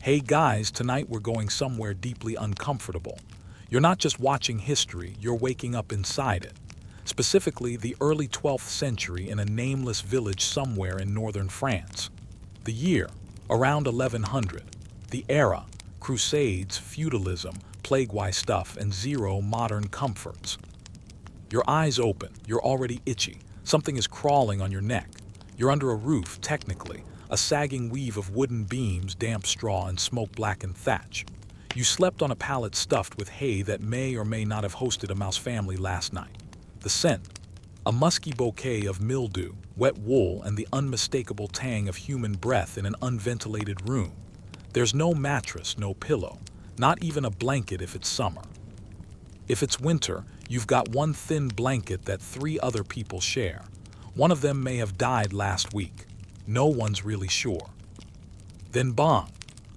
Hey guys, tonight we're going somewhere deeply uncomfortable. You're not just watching history, you're waking up inside it. Specifically, the early 12th century in a nameless village somewhere in northern France. The year, around 1100. The era, Crusades, feudalism, plague-wise stuff, and zero modern comforts. Your eyes open, you're already itchy. Something is crawling on your neck. You're under a roof, technically, a sagging weave of wooden beams, damp straw, and smoke-blackened thatch. You slept on a pallet stuffed with hay that may or may not have hosted a mouse family last night. The scent, a musky bouquet of mildew, wet wool, and the unmistakable tang of human breath in an unventilated room. There's no mattress, no pillow, not even a blanket if it's summer. If it's winter, you've got one thin blanket that 3 other people share. One of them may have died last week. No one's really sure. Then bang!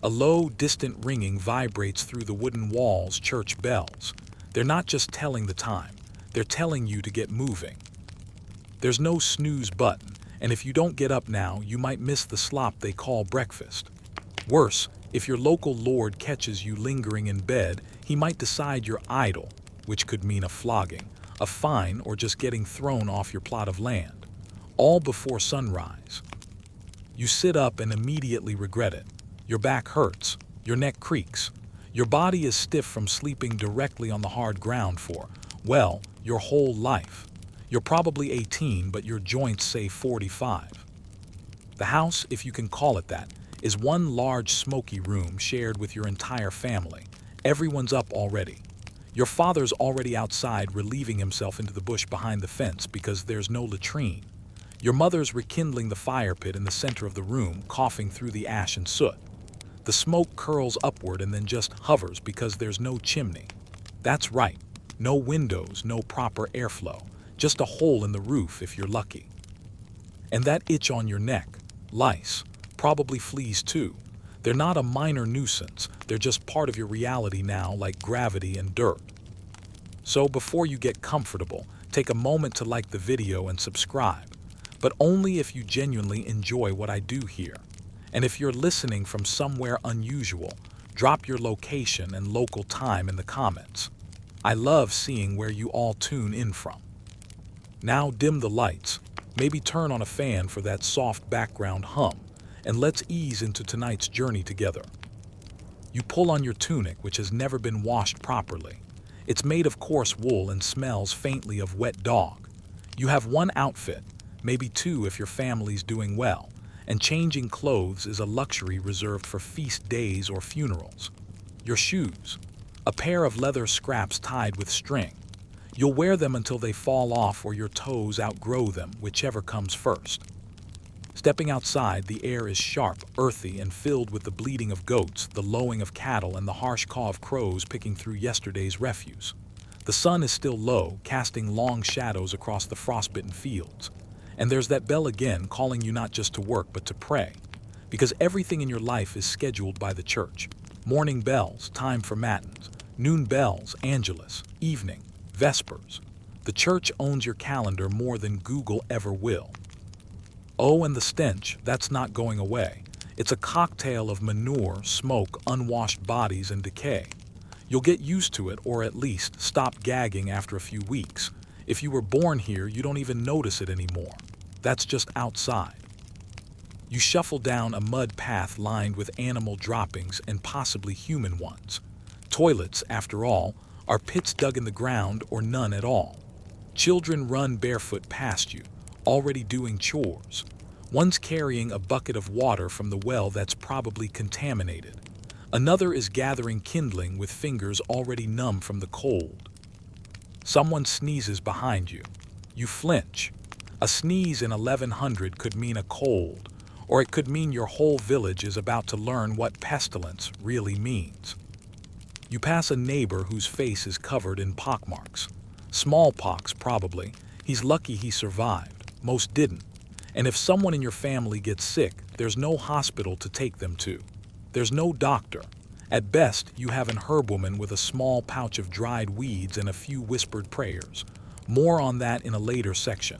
A low, distant ringing vibrates through the wooden walls, church bells. They're not just telling the time, they're telling you to get moving. There's no snooze button, and if you don't get up now, you might miss the slop they call breakfast. Worse, if your local lord catches you lingering in bed, he might decide you're idle, which could mean a flogging, a fine, or just getting thrown off your plot of land. All before sunrise. You sit up and immediately regret it. Your back hurts, your neck creaks. Your body is stiff from sleeping directly on the hard ground for, well, your whole life. You're probably 18, but your joints say 45. The house, if you can call it that, is one large smoky room shared with your entire family. Everyone's up already. Your father's already outside relieving himself into the bush behind the fence because there's no latrine. Your mother's rekindling the fire pit in the center of the room, coughing through the ash and soot. The smoke curls upward and then just hovers because there's no chimney. That's right, no windows, no proper airflow, just a hole in the roof if you're lucky. And that itch on your neck, lice, probably fleas too. They're not a minor nuisance, they're just part of your reality now, like gravity and dirt. So before you get comfortable, take a moment to like the video and subscribe. But only if you genuinely enjoy what I do here. And if you're listening from somewhere unusual, drop your location and local time in the comments. I love seeing where you all tune in from. Now dim the lights, maybe turn on a fan for that soft background hum, and let's ease into tonight's journey together. You pull on your tunic, which has never been washed properly. It's made of coarse wool and smells faintly of wet dog. You have one outfit, maybe 2 if your family's doing well, and changing clothes is a luxury reserved for feast days or funerals. Your shoes, a pair of leather scraps tied with string. You'll wear them until they fall off or your toes outgrow them, whichever comes first. Stepping outside, the air is sharp, earthy, and filled with the bleating of goats, the lowing of cattle, and the harsh caw of crows picking through yesterday's refuse. The sun is still low, casting long shadows across the frostbitten fields. And there's that bell again calling you not just to work but to pray. Because everything in your life is scheduled by the church. Morning bells, time for matins. Noon bells, angelus. Evening, vespers. The church owns your calendar more than Google ever will. Oh, and the stench, that's not going away. It's a cocktail of manure, smoke, unwashed bodies, and decay. You'll get used to it, or at least stop gagging after a few weeks. If you were born here, you don't even notice it anymore. That's just outside. You shuffle down a mud path lined with animal droppings and possibly human ones. Toilets, after all, are pits dug in the ground or none at all. Children run barefoot past you, already doing chores. One's carrying a bucket of water from the well that's probably contaminated. Another is gathering kindling with fingers already numb from the cold. Someone sneezes behind you. You flinch. A sneeze in 1100 could mean a cold, or it could mean your whole village is about to learn what pestilence really means. You pass a neighbor whose face is covered in pockmarks. Smallpox, probably. He's lucky he survived. Most didn't. And if someone in your family gets sick, there's no hospital to take them to. There's no doctor. At best, you have an herbwoman with a small pouch of dried weeds and a few whispered prayers. More on that in a later section.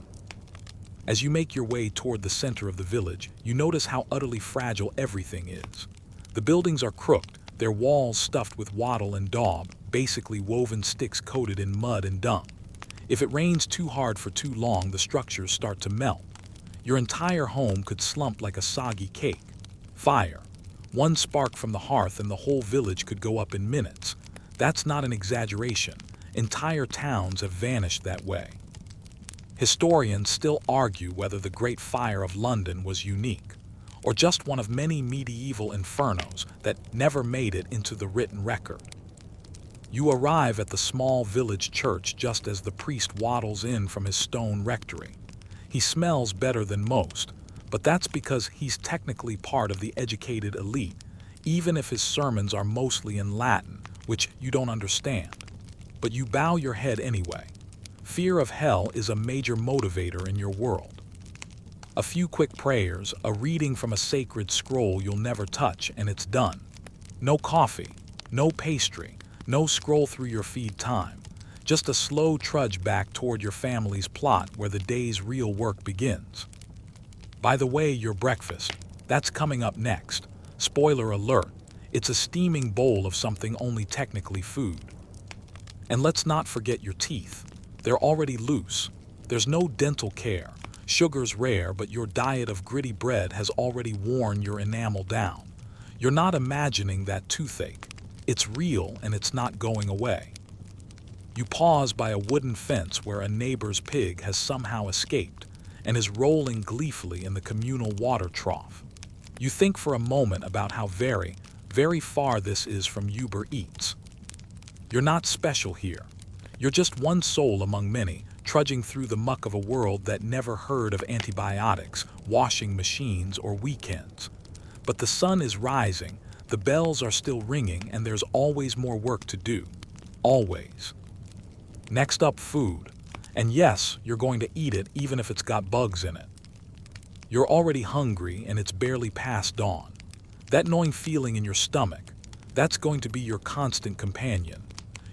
As you make your way toward the center of the village, you notice how utterly fragile everything is. The buildings are crooked, their walls stuffed with wattle and daub, basically woven sticks coated in mud and dung. If it rains too hard for too long, the structures start to melt. Your entire home could slump like a soggy cake. Fire. One spark from the hearth and the whole village could go up in minutes. That's not an exaggeration. Entire towns have vanished that way. Historians still argue whether the Great Fire of London was unique, or just one of many medieval infernos that never made it into the written record. You arrive at the small village church just as the priest waddles in from his stone rectory. He smells better than most, but that's because he's technically part of the educated elite, even if his sermons are mostly in Latin, which you don't understand. But you bow your head anyway. Fear of hell is a major motivator in your world. A few quick prayers, a reading from a sacred scroll you'll never touch, and it's done. No coffee, no pastry, no scroll through your feed time. Just a slow trudge back toward your family's plot where the day's real work begins. By the way, your breakfast, that's coming up next. Spoiler alert, it's a steaming bowl of something only technically food. And let's not forget your teeth. They're already loose. There's no dental care. Sugar's rare, but your diet of gritty bread has already worn your enamel down. You're not imagining that toothache. It's real and it's not going away. You pause by a wooden fence where a neighbor's pig has somehow escaped and is rolling gleefully in the communal water trough. You think for a moment about how very, very far this is from Uber Eats. You're not special here. You're just one soul among many, trudging through the muck of a world that never heard of antibiotics, washing machines, or weekends. But the sun is rising, the bells are still ringing, and there's always more work to do. Always. Next up, food. And yes, you're going to eat it even if it's got bugs in it. You're already hungry and it's barely past dawn. That gnawing feeling in your stomach, that's going to be your constant companion.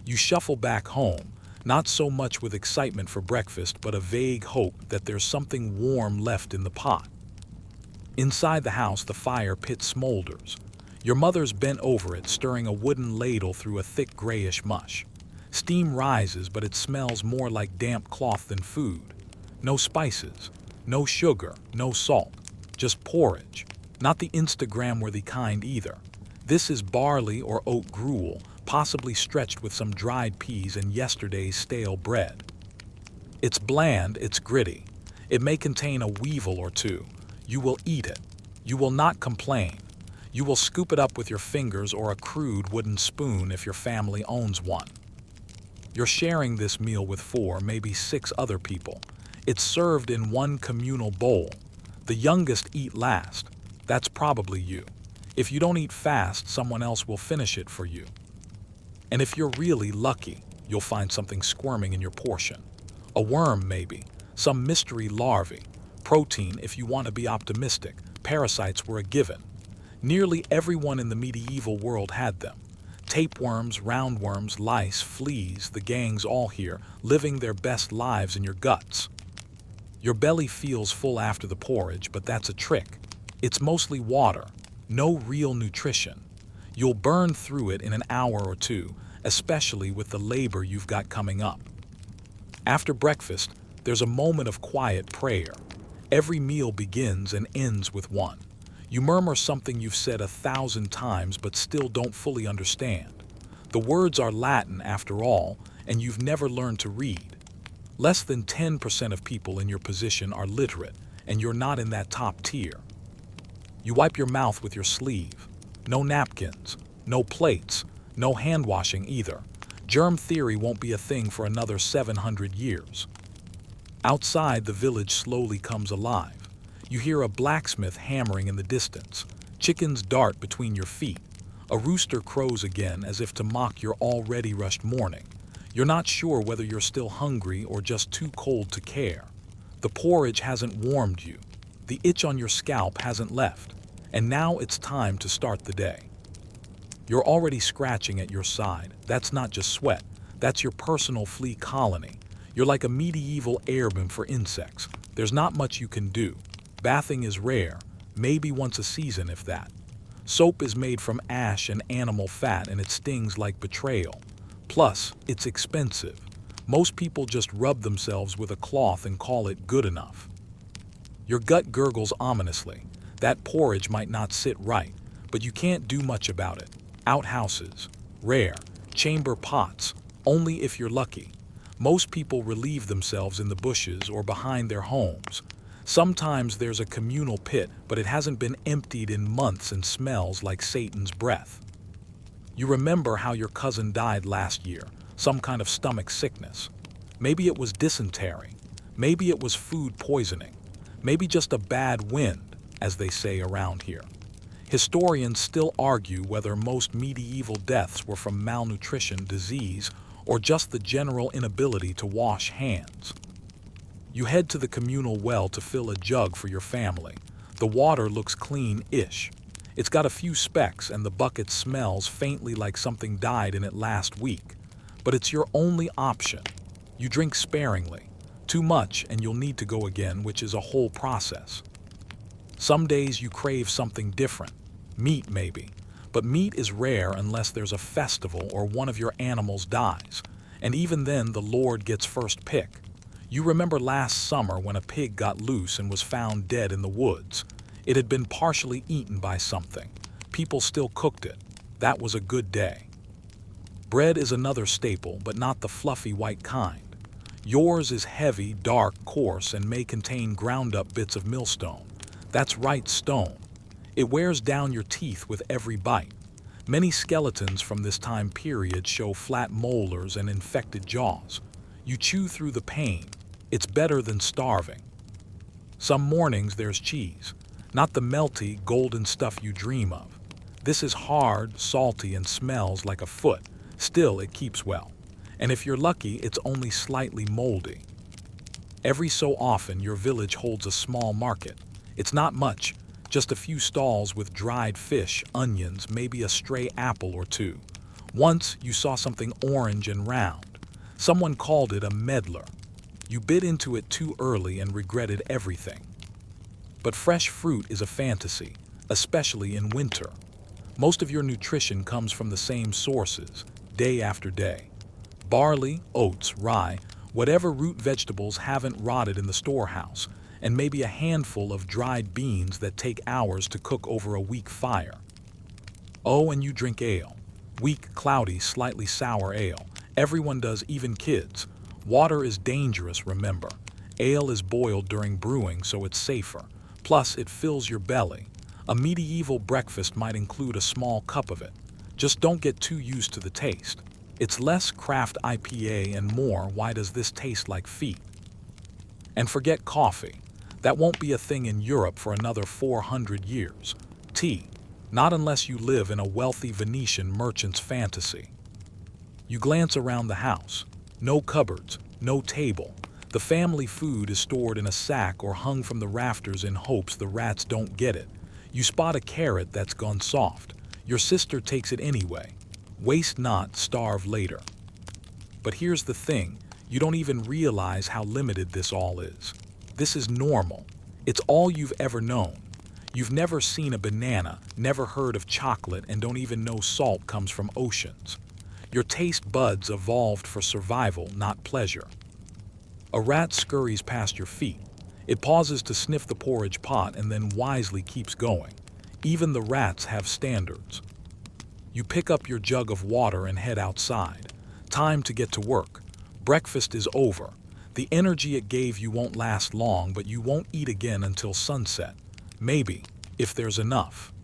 You shuffle back home, not so much with excitement for breakfast, but a vague hope that there's something warm left in the pot. Inside the house, the fire pit smolders. Your mother's bent over it, stirring a wooden ladle through a thick grayish mush. Steam rises, but it smells more like damp cloth than food. No spices, no sugar, no salt, just porridge. Not the Instagram-worthy kind either. This is barley or oat gruel, possibly stretched with some dried peas and yesterday's stale bread. It's bland, it's gritty. It may contain a weevil or two. You will eat it. You will not complain. You will scoop it up with your fingers or a crude wooden spoon if your family owns one. You're sharing this meal with 4, maybe 6 other people. It's served in one communal bowl. The youngest eat last. That's probably you. If you don't eat fast, someone else will finish it for you. And if you're really lucky, you'll find something squirming in your portion. A worm, maybe. Some mystery larvae. Protein, if you want to be optimistic. Parasites were a given. Nearly everyone in the medieval world had them. Tapeworms, roundworms, lice, fleas, the gang's all here, living their best lives in your guts. Your belly feels full after the porridge, but that's a trick. It's mostly water, no real nutrition. You'll burn through it in an hour or two, especially with the labor you've got coming up. After breakfast, there's a moment of quiet prayer. Every meal begins and ends with one. You murmur something you've said 1,000 times but still don't fully understand. The words are Latin after all, and you've never learned to read. Less than 10% of people in your position are literate, and you're not in that top tier. You wipe your mouth with your sleeve. No napkins, no plates, no hand washing either. Germ theory won't be a thing for another 700 years. Outside, the village slowly comes alive. You hear a blacksmith hammering in the distance. Chickens dart between your feet. A rooster crows again as if to mock your already rushed morning. You're not sure whether you're still hungry or just too cold to care. The porridge hasn't warmed you. The itch on your scalp hasn't left. And now it's time to start the day. You're already scratching at your side. That's not just sweat. That's your personal flea colony. You're like a medieval airman for insects. There's not much you can do. Bathing is rare, maybe once a season if that. Soap is made from ash and animal fat and it stings like betrayal. Plus, it's expensive. Most people just rub themselves with a cloth and call it good enough. Your gut gurgles ominously. That porridge might not sit right, but you can't do much about it. Outhouses, rare. Chamber pots, only if you're lucky. Most people relieve themselves in the bushes or behind their homes. Sometimes there's a communal pit, but it hasn't been emptied in months and smells like Satan's breath. You remember how your cousin died last year, some kind of stomach sickness. Maybe it was dysentery. Maybe it was food poisoning. Maybe just a bad wind, as they say around here. Historians still argue whether most medieval deaths were from malnutrition, disease, or just the general inability to wash hands. You head to the communal well to fill a jug for your family. The water looks clean-ish. It's got a few specks and the bucket smells faintly like something died in it last week. But it's your only option. You drink sparingly. Too much and you'll need to go again, which is a whole process. Some days you crave something different. Meat maybe. But meat is rare unless there's a festival or one of your animals dies. And even then the Lord gets first pick. You remember last summer when a pig got loose and was found dead in the woods. It had been partially eaten by something. People still cooked it. That was a good day. Bread is another staple, but not the fluffy white kind. Yours is heavy, dark, coarse, and may contain ground-up bits of millstone. That's right, stone. It wears down your teeth with every bite. Many skeletons from this time period show flat molars and infected jaws. You chew through the pain. It's better than starving. Some mornings there's cheese. Not the melty, golden stuff you dream of. This is hard, salty, and smells like a foot. Still, it keeps well. And if you're lucky, it's only slightly moldy. Every so often, your village holds a small market. It's not much, just a few stalls with dried fish, onions, maybe a stray apple or two. Once, you saw something orange and round. Someone called it a medlar. You bit into it too early and regretted everything. But fresh fruit is a fantasy, especially in winter. Most of your nutrition comes from the same sources, day after day. Barley, oats, rye, whatever root vegetables haven't rotted in the storehouse, and maybe a handful of dried beans that take hours to cook over a weak fire. Oh, and you drink ale. Weak, cloudy, slightly sour ale. Everyone does, even kids. Water is dangerous, remember. Ale is boiled during brewing, so it's safer. Plus, it fills your belly. A medieval breakfast might include a small cup of it. Just don't get too used to the taste. It's less craft IPA and more why does this taste like feet. And forget coffee. That won't be a thing in Europe for another 400 years. Tea. Not unless you live in a wealthy Venetian merchant's fantasy. You glance around the house. No cupboards, no table. The family food is stored in a sack or hung from the rafters in hopes the rats don't get it. You spot a carrot that's gone soft. Your sister takes it anyway. Waste not, starve later. But here's the thing, you don't even realize how limited this all is. This is normal. It's all you've ever known. You've never seen a banana, never heard of chocolate, and don't even know salt comes from oceans. Your taste buds evolved for survival, not pleasure. A rat scurries past your feet. It pauses to sniff the porridge pot and then wisely keeps going. Even the rats have standards. You pick up your jug of water and head outside. Time to get to work. Breakfast is over. The energy it gave you won't last long, but you won't eat again until sunset. Maybe, if there's enough.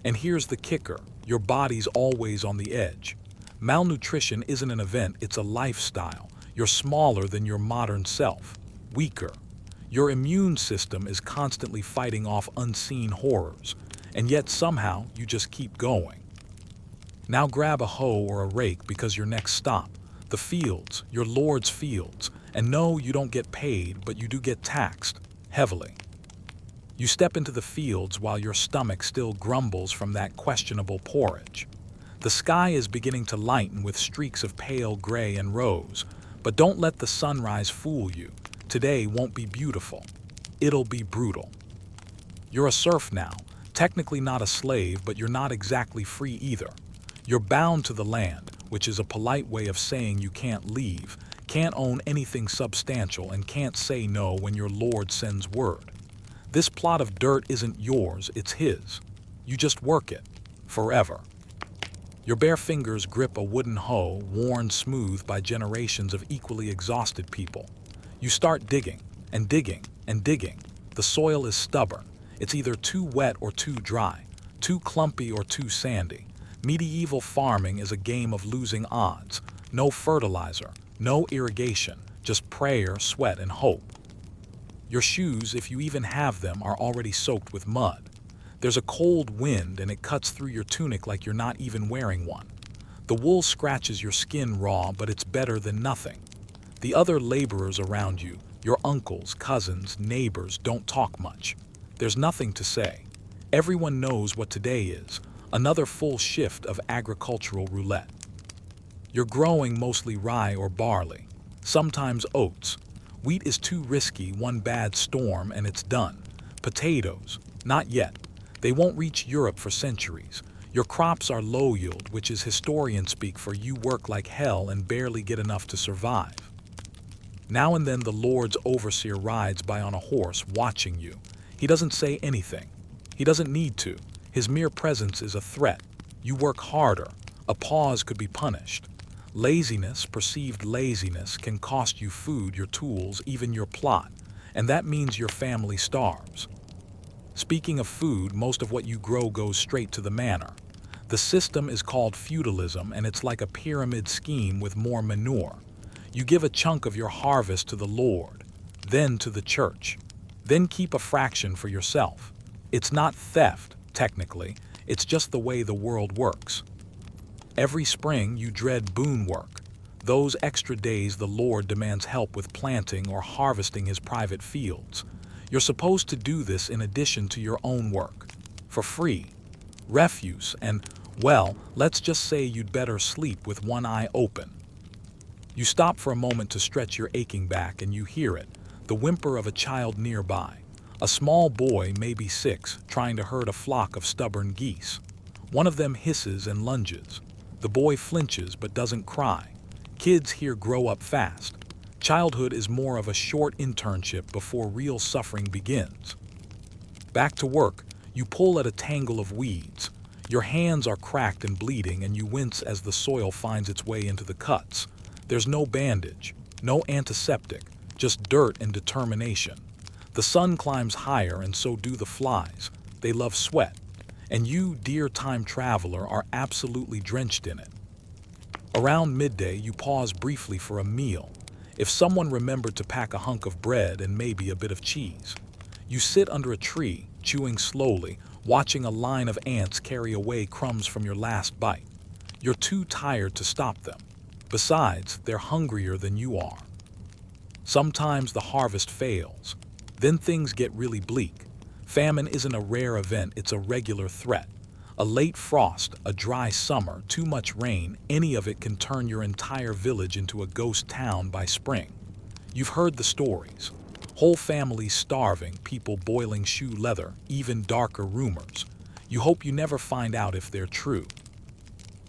And here's the kicker. Your body's always on the edge. Malnutrition isn't an event, it's a lifestyle. You're smaller than your modern self, weaker. Your immune system is constantly fighting off unseen horrors, and yet somehow you just keep going. Now grab a hoe or a rake because your next stop, the fields, your Lord's fields, and no, you don't get paid, but you do get taxed, heavily. You step into the fields while your stomach still grumbles from that questionable porridge. The sky is beginning to lighten with streaks of pale gray and rose, but don't let the sunrise fool you. Today won't be beautiful. It'll be brutal. You're a serf now, Technically not a slave, but you're not exactly free either. You're bound to the land, which is a polite way of saying you can't leave, can't own anything substantial, and can't say no when your lord sends word. This plot of dirt isn't yours, it's his. You just work it. Forever. Your bare fingers grip a wooden hoe, worn smooth by generations of equally exhausted people. You start digging, and digging, and digging. The soil is stubborn. It's either too wet or too dry, too clumpy or too sandy. Medieval farming is a game of losing odds. No fertilizer, no irrigation, just prayer, sweat, and hope. Your shoes, if you even have them, are already soaked with mud. There's a cold wind and it cuts through your tunic like you're not even wearing one. The wool scratches your skin raw, but it's better than nothing. The other laborers around you, your uncles, cousins, neighbors, don't talk much. There's nothing to say. Everyone knows what today is, another full shift of agricultural roulette. You're growing mostly rye or barley, sometimes oats. Wheat is too risky, one bad storm and it's done. Potatoes, not yet. They won't reach Europe for centuries. Your crops are low yield, which is historian speak for you work like hell and barely get enough to survive. Now and then the Lord's overseer rides by on a horse, watching you. He doesn't say anything. He doesn't need to. His mere presence is a threat. You work harder. A pause could be punished. Laziness, perceived laziness, can cost you food, your tools, even your plot. And that means your family starves. Speaking of food, most of what you grow goes straight to the manor. The system is called feudalism, and it's like a pyramid scheme with more manure. You give a chunk of your harvest to the Lord, then to the church, then keep a fraction for yourself. It's not theft, technically, it's just the way the world works. Every spring you dread boon work. Those extra days the Lord demands help with planting or harvesting his private fields. You're supposed to do this in addition to your own work, for free. Refuse and, well, let's just say you'd better sleep with one eye open. You stop for a moment to stretch your aching back and you hear it, the whimper of a child nearby. A small boy, maybe 6, trying to herd a flock of stubborn geese. One of them hisses and lunges. The boy flinches but doesn't cry. Kids here grow up fast. Childhood is more of a short internship before real suffering begins. Back to work, you pull at a tangle of weeds. Your hands are cracked and bleeding and you wince as the soil finds its way into the cuts. There's no bandage, no antiseptic, just dirt and determination. The sun climbs higher and so do the flies. They love sweat. And you, dear time traveler, are absolutely drenched in it. Around midday, you pause briefly for a meal. If someone remembered to pack a hunk of bread and maybe a bit of cheese. You sit under a tree, chewing slowly, watching a line of ants carry away crumbs from your last bite. You're too tired to stop them. Besides, they're hungrier than you are. Sometimes the harvest fails. Then things get really bleak. Famine isn't a rare event, it's a regular threat. A late frost, a dry summer, too much rain, any of it can turn your entire village into a ghost town by spring. You've heard the stories. Whole families starving, people boiling shoe leather, even darker rumors. You hope you never find out if they're true.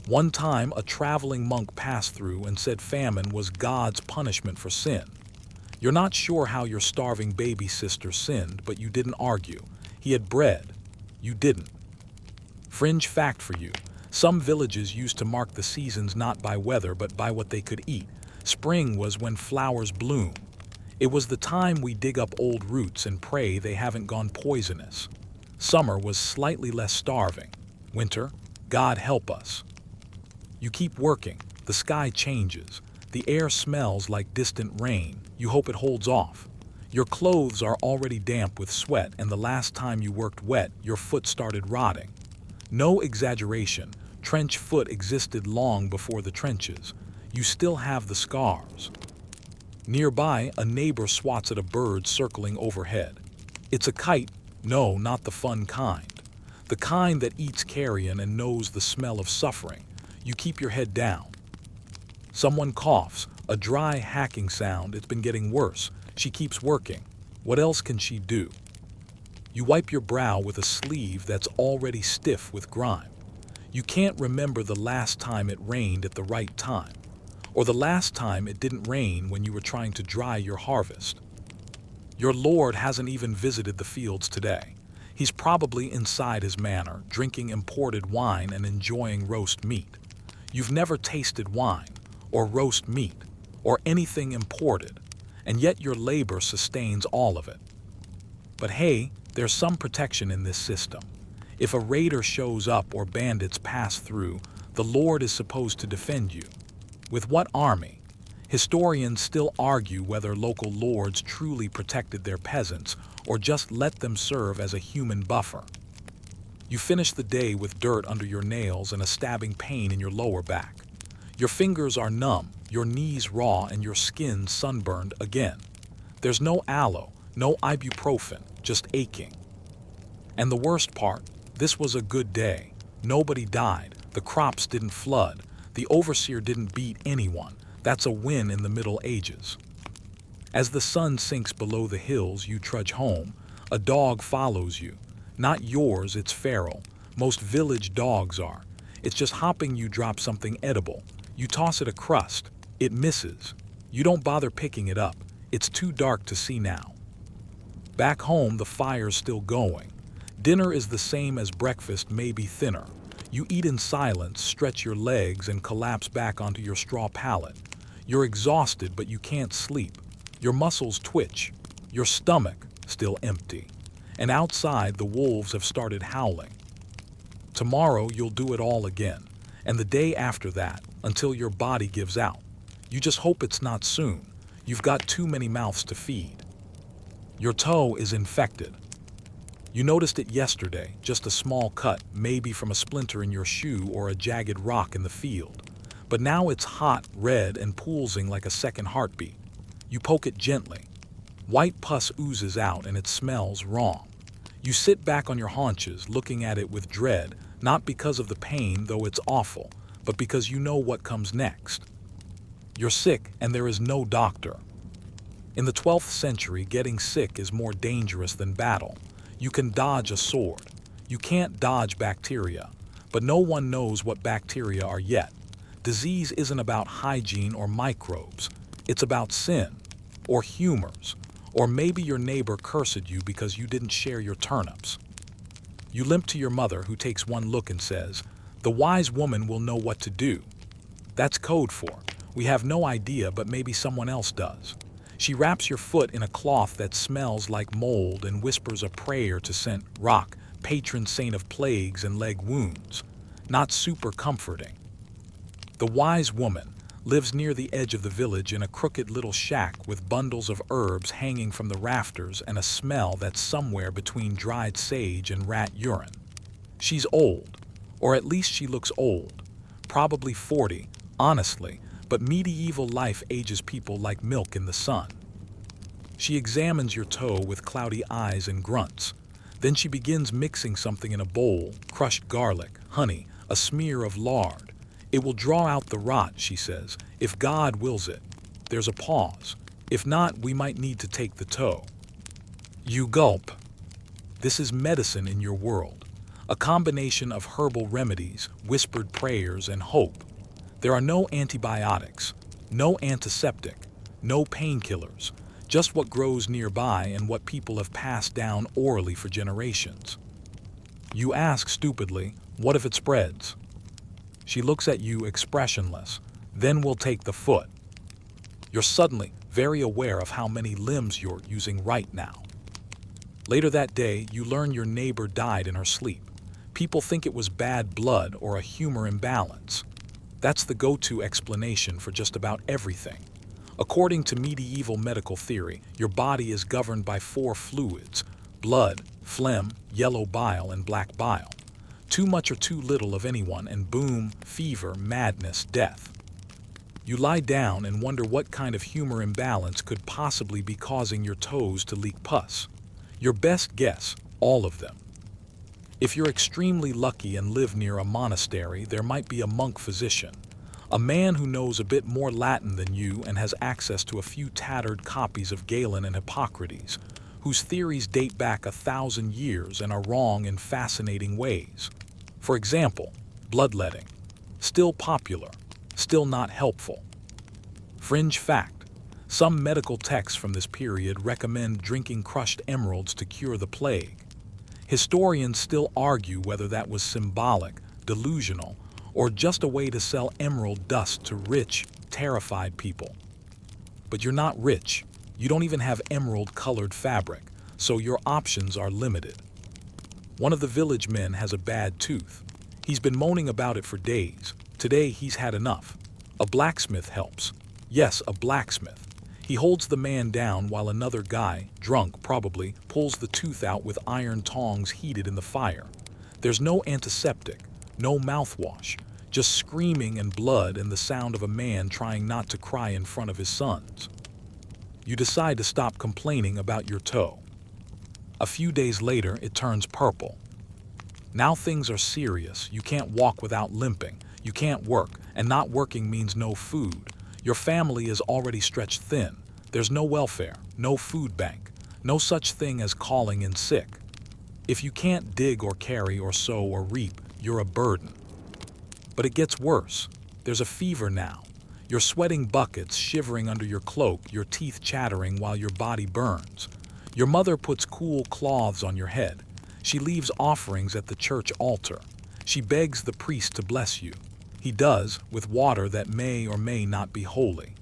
One time, a traveling monk passed through and said famine was God's punishment for sin. You're not sure how your starving baby sister sinned, but you didn't argue. He had bread. You didn't. Fringe fact for you. Some villages used to mark the seasons not by weather, but by what they could eat. Spring was when flowers bloom. It was the time we dig up old roots and pray they haven't gone poisonous. Summer was slightly less starving. Winter, God help us. You keep working. The sky changes. The air smells like distant rain. You hope it holds off. Your clothes are already damp with sweat, and the last time you worked wet, your foot started rotting. No exaggeration, trench foot existed long before the trenches. You still have the scars. Nearby, a neighbor swats at a bird circling overhead. It's a kite. No, not the fun kind. The kind that eats carrion and knows the smell of suffering. You keep your head down. Someone coughs, a dry hacking sound. It's been getting worse. She keeps working. What else can she do? You wipe your brow with a sleeve that's already stiff with grime. You can't remember the last time it rained at the right time, or the last time it didn't rain when you were trying to dry your harvest. Your lord hasn't even visited the fields today. He's probably inside his manor, drinking imported wine and enjoying roast meat. You've never tasted wine, or roast meat, or anything imported, and yet your labor sustains all of it. But hey, there's some protection in this system. If a raider shows up or bandits pass through, the Lord is supposed to defend you. With what army? Historians still argue whether local lords truly protected their peasants or just let them serve as a human buffer. You finish the day with dirt under your nails and a stabbing pain in your lower back. Your fingers are numb, your knees raw, and your skin sunburned again. There's no aloe, no ibuprofen, just aching. And the worst part, this was a good day. Nobody died, the crops didn't flood, the overseer didn't beat anyone. That's a win in the Middle Ages. As the sun sinks below the hills, you trudge home. A dog follows you. Not yours, it's feral. Most village dogs are. It's just hopping you drop something edible. You toss it a crust. It misses. You don't bother picking it up. It's too dark to see now. Back home, the fire's still going. Dinner is the same as breakfast, maybe thinner. You eat in silence, stretch your legs, and collapse back onto your straw pallet. You're exhausted, but you can't sleep. Your muscles twitch. Your stomach still empty. And outside, the wolves have started howling. Tomorrow, you'll do it all again. And the day after that, until your body gives out. You just hope it's not soon. You've got too many mouths to feed. Your toe is infected. You noticed it yesterday, just a small cut, maybe from a splinter in your shoe or a jagged rock in the field. But now it's hot, red, and pulsing like a second heartbeat. You poke it gently. White pus oozes out and it smells wrong. You sit back on your haunches, looking at it with dread, not because of the pain, though it's awful, but because you know what comes next. You're sick and there is no doctor. In the 12th century, getting sick is more dangerous than battle. You can dodge a sword. You can't dodge bacteria, but no one knows what bacteria are yet. Disease isn't about hygiene or microbes. It's about sin, or humors, or maybe your neighbor cursed you because you didn't share your turnips. You limp to your mother, who takes one look and says, "The wise woman will know what to do." That's code for, "We have no idea, but maybe someone else does." She wraps your foot in a cloth that smells like mold and whispers a prayer to St. Roch, patron saint of plagues and leg wounds. Not super comforting. The wise woman lives near the edge of the village in a crooked little shack with bundles of herbs hanging from the rafters and a smell that's somewhere between dried sage and rat urine. She's old, or at least she looks old. Probably 40, honestly, but medieval life ages people like milk in the sun. She examines your toe with cloudy eyes and grunts. Then she begins mixing something in a bowl: crushed garlic, honey, a smear of lard. "It will draw out the rot," she says, "if God wills it." There's a pause. "If not, we might need to take the toe." You gulp. This is medicine in your world. A combination of herbal remedies, whispered prayers, and hope. There are no antibiotics, no antiseptic, no painkillers, just what grows nearby and what people have passed down orally for generations. You ask stupidly, "What if it spreads?" She looks at you expressionless. "Then we'll take the foot." You're suddenly very aware of how many limbs you're using right now. Later that day, you learn your neighbor died in her sleep. People think it was bad blood or a humor imbalance. That's the go-to explanation for just about everything. According to medieval medical theory, your body is governed by 4 fluids: blood, phlegm, yellow bile, and black bile. Too much or too little of anyone, and boom, fever, madness, death. You lie down and wonder what kind of humor imbalance could possibly be causing your toes to leak pus. Your best guess, all of them. If you're extremely lucky and live near a monastery, there might be a monk physician, a man who knows a bit more Latin than you and has access to a few tattered copies of Galen and Hippocrates, whose theories date back 1,000 years and are wrong in fascinating ways. For example, bloodletting. Still popular, still not helpful. Fringe fact: some medical texts from this period recommend drinking crushed emeralds to cure the plague. Historians still argue whether that was symbolic, delusional, or just a way to sell emerald dust to rich, terrified people. But you're not rich. You don't even have emerald-colored fabric, so your options are limited. One of the village men has a bad tooth. He's been moaning about it for days. Today he's had enough. A blacksmith helps. Yes, a blacksmith. He holds the man down while another guy, drunk probably, pulls the tooth out with iron tongs heated in the fire. There's no antiseptic, no mouthwash, just screaming and blood and the sound of a man trying not to cry in front of his sons. You decide to stop complaining about your toe. A few days later, it turns purple. Now things are serious. You can't walk without limping. You can't work, and not working means no food. Your family is already stretched thin. There's no welfare, no food bank, no such thing as calling in sick. If you can't dig or carry or sow or reap, you're a burden. But it gets worse. There's a fever now. You're sweating buckets, shivering under your cloak, your teeth chattering while your body burns. Your mother puts cool cloths on your head. She leaves offerings at the church altar. She begs the priest to bless you. He does, with water that may or may not be holy.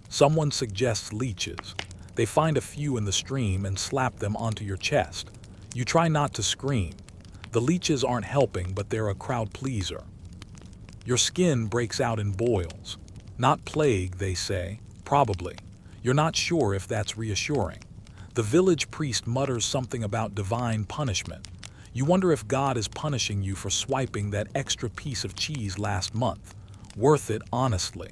Someone suggests leeches. They find a few in the stream and slap them onto your chest. You try not to scream. The leeches aren't helping, but they're a crowd pleaser. Your skin breaks out in boils. Not plague, they say. Probably. You're not sure if that's reassuring. The village priest mutters something about divine punishment. You wonder if God is punishing you for swiping that extra piece of cheese last month. Worth it, honestly.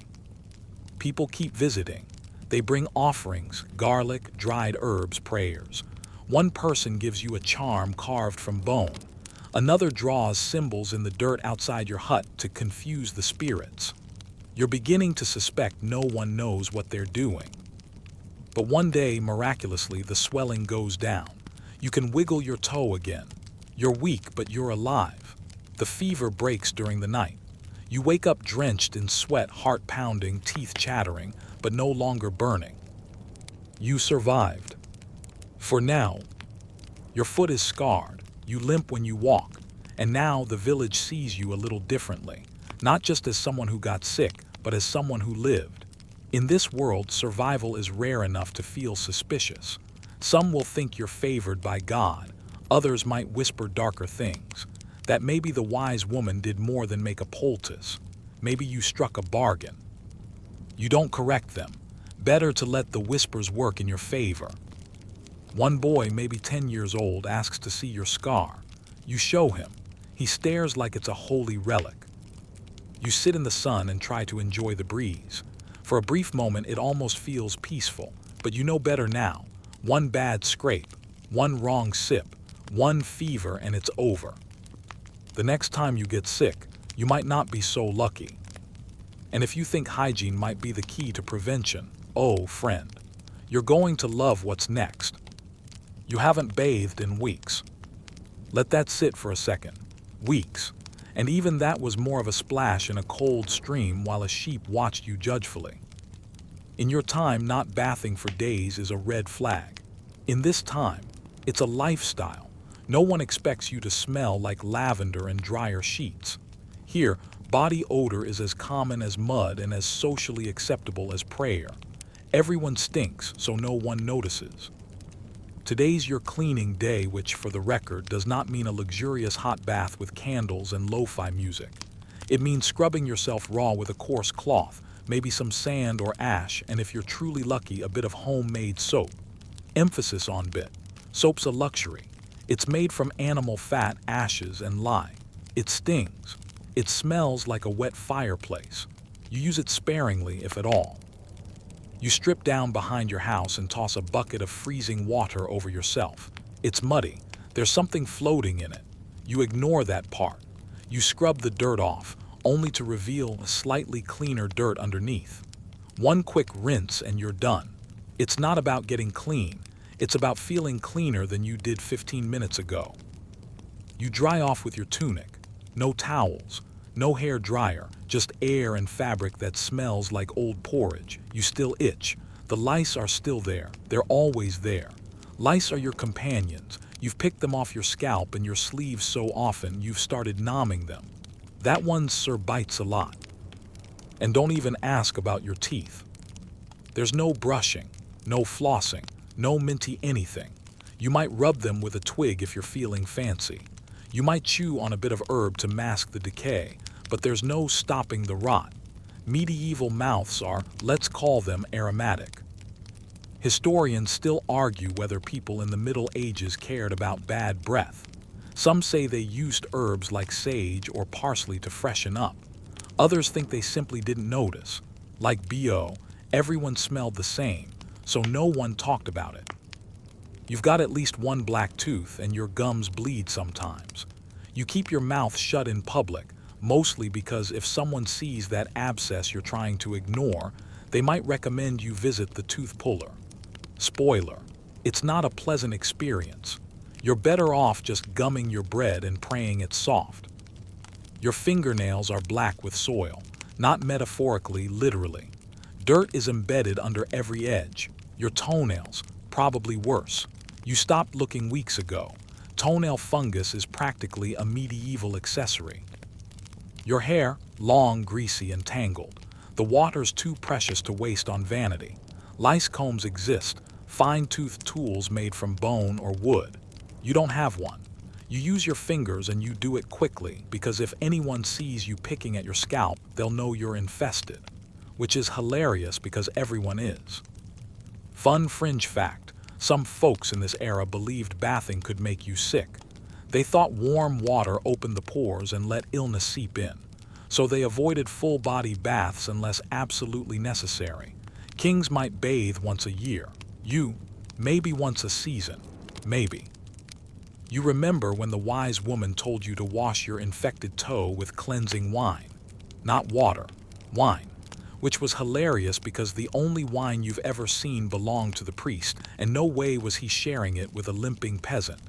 People keep visiting. They bring offerings, garlic, dried herbs, prayers. One person gives you a charm carved from bone. Another draws symbols in the dirt outside your hut to confuse the spirits. You're beginning to suspect no one knows what they're doing. But one day, miraculously, the swelling goes down. You can wiggle your toe again. You're weak, but you're alive. The fever breaks during the night. You wake up drenched in sweat, heart pounding, teeth chattering, but no longer burning. You survived. For now. Your foot is scarred. You limp when you walk. And now the village sees you a little differently. Not just as someone who got sick, but as someone who lived. In this world, survival is rare enough to feel suspicious. Some will think you're favored by God. Others might whisper darker things. That maybe the wise woman did more than make a poultice. Maybe you struck a bargain. You don't correct them. Better to let the whispers work in your favor. One boy, maybe 10 years old, asks to see your scar. You show him. He stares like it's a holy relic. You sit in the sun and try to enjoy the breeze. For a brief moment, it almost feels peaceful, but you know better now. One bad scrape, one wrong sip, one fever, and it's over. The next time you get sick, you might not be so lucky. And if you think hygiene might be the key to prevention, oh, friend, you're going to love what's next. You haven't bathed in weeks. Let that sit for a second. Weeks. And even that was more of a splash in a cold stream while a sheep watched you judgefully. In your time, not bathing for days is a red flag. In this time, it's a lifestyle. No one expects you to smell like lavender and dryer sheets. Here, body odor is as common as mud and as socially acceptable as prayer. Everyone stinks, so no one notices. Today's your cleaning day, which, for the record, does not mean a luxurious hot bath with candles and lo-fi music. It means scrubbing yourself raw with a coarse cloth, maybe some sand or ash, and if you're truly lucky, a bit of homemade soap. Emphasis on bit. Soap's a luxury. It's made from animal fat, ashes, and lye. It stings. It smells like a wet fireplace. You use it sparingly, if at all. You strip down behind your house and toss a bucket of freezing water over yourself. It's muddy. There's something floating in it. You ignore that part. You scrub the dirt off, only to reveal a slightly cleaner dirt underneath. One quick rinse and you're done. It's not about getting clean. It's about feeling cleaner than you did 15 minutes ago. You dry off with your tunic. No towels, no hair dryer, just air and fabric that smells like old porridge. You still itch. The lice are still there. They're always there. Lice are your companions. You've picked them off your scalp and your sleeves so often you've started numbing them. That one sir bites a lot. And don't even ask about your teeth. There's no brushing, no flossing, no minty anything. You might rub them with a twig if you're feeling fancy. You might chew on a bit of herb to mask the decay, but there's no stopping the rot. Medieval mouths are, let's call them, aromatic. Historians still argue whether people in the Middle Ages cared about bad breath. Some say they used herbs like sage or parsley to freshen up. Others think they simply didn't notice. Like BO, everyone smelled the same, so no one talked about it. You've got at least one black tooth and your gums bleed sometimes. You keep your mouth shut in public, mostly because if someone sees that abscess you're trying to ignore, they might recommend you visit the tooth puller. Spoiler, it's not a pleasant experience. You're better off just gumming your bread and praying it's soft. Your fingernails are black with soil, not metaphorically, literally. Dirt is embedded under every edge. Your toenails, probably worse. You stopped looking weeks ago. Toenail fungus is practically a medieval accessory. Your hair, long, greasy, and tangled. The water's too precious to waste on vanity. Lice combs exist, fine-toothed tools made from bone or wood. You don't have one. You use your fingers and you do it quickly because if anyone sees you picking at your scalp, they'll know you're infested, which is hilarious because everyone is. Fun fringe fact, some folks in this era believed bathing could make you sick. They thought warm water opened the pores and let illness seep in, so they avoided full-body baths unless absolutely necessary. Kings might bathe once a year. You, maybe once a season. Maybe. You remember when the wise woman told you to wash your infected toe with cleansing wine. Not water, wine. Which was hilarious because the only wine you've ever seen belonged to the priest, and no way was he sharing it with a limping peasant.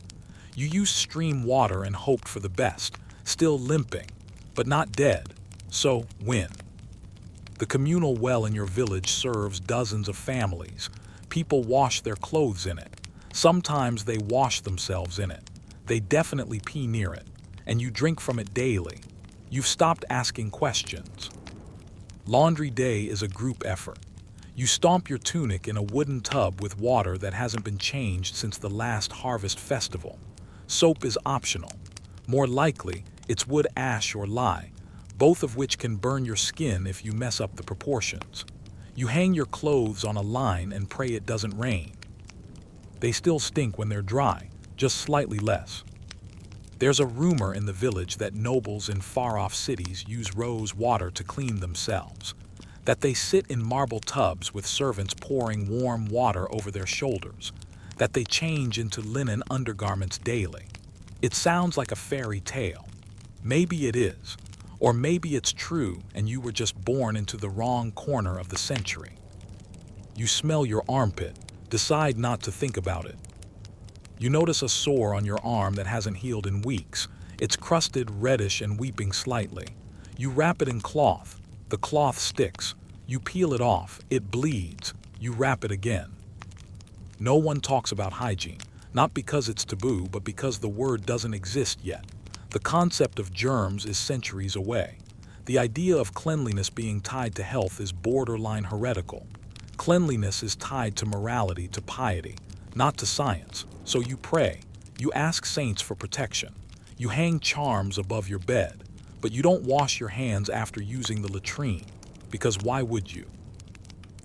You used stream water and hoped for the best, still limping, but not dead, so win. The communal well in your village serves dozens of families. People wash their clothes in it. Sometimes they wash themselves in it. They definitely pee near it, and you drink from it daily. You've stopped asking questions. Laundry day is a group effort. You stomp your tunic in a wooden tub with water that hasn't been changed since the last harvest festival. Soap is optional. More likely, it's wood ash or lye, both of which can burn your skin if you mess up the proportions. You hang your clothes on a line and pray it doesn't rain. They still stink when they're dry, just slightly less. There's a rumor in the village that nobles in far-off cities use rose water to clean themselves, that they sit in marble tubs with servants pouring warm water over their shoulders, that they change into linen undergarments daily. It sounds like a fairy tale. Maybe it is, or maybe it's true and you were just born into the wrong corner of the century. You smell your armpit, decide not to think about it. You notice a sore on your arm that hasn't healed in weeks. It's crusted, reddish, and weeping slightly. You wrap it in cloth. The cloth sticks. You peel it off. It bleeds. You wrap it again. No one talks about hygiene, not because it's taboo, but because the word doesn't exist yet. The concept of germs is centuries away. The idea of cleanliness being tied to health is borderline heretical. Cleanliness is tied to morality, to piety, not to science. So you pray, you ask saints for protection, you hang charms above your bed, but you don't wash your hands after using the latrine, because why would you?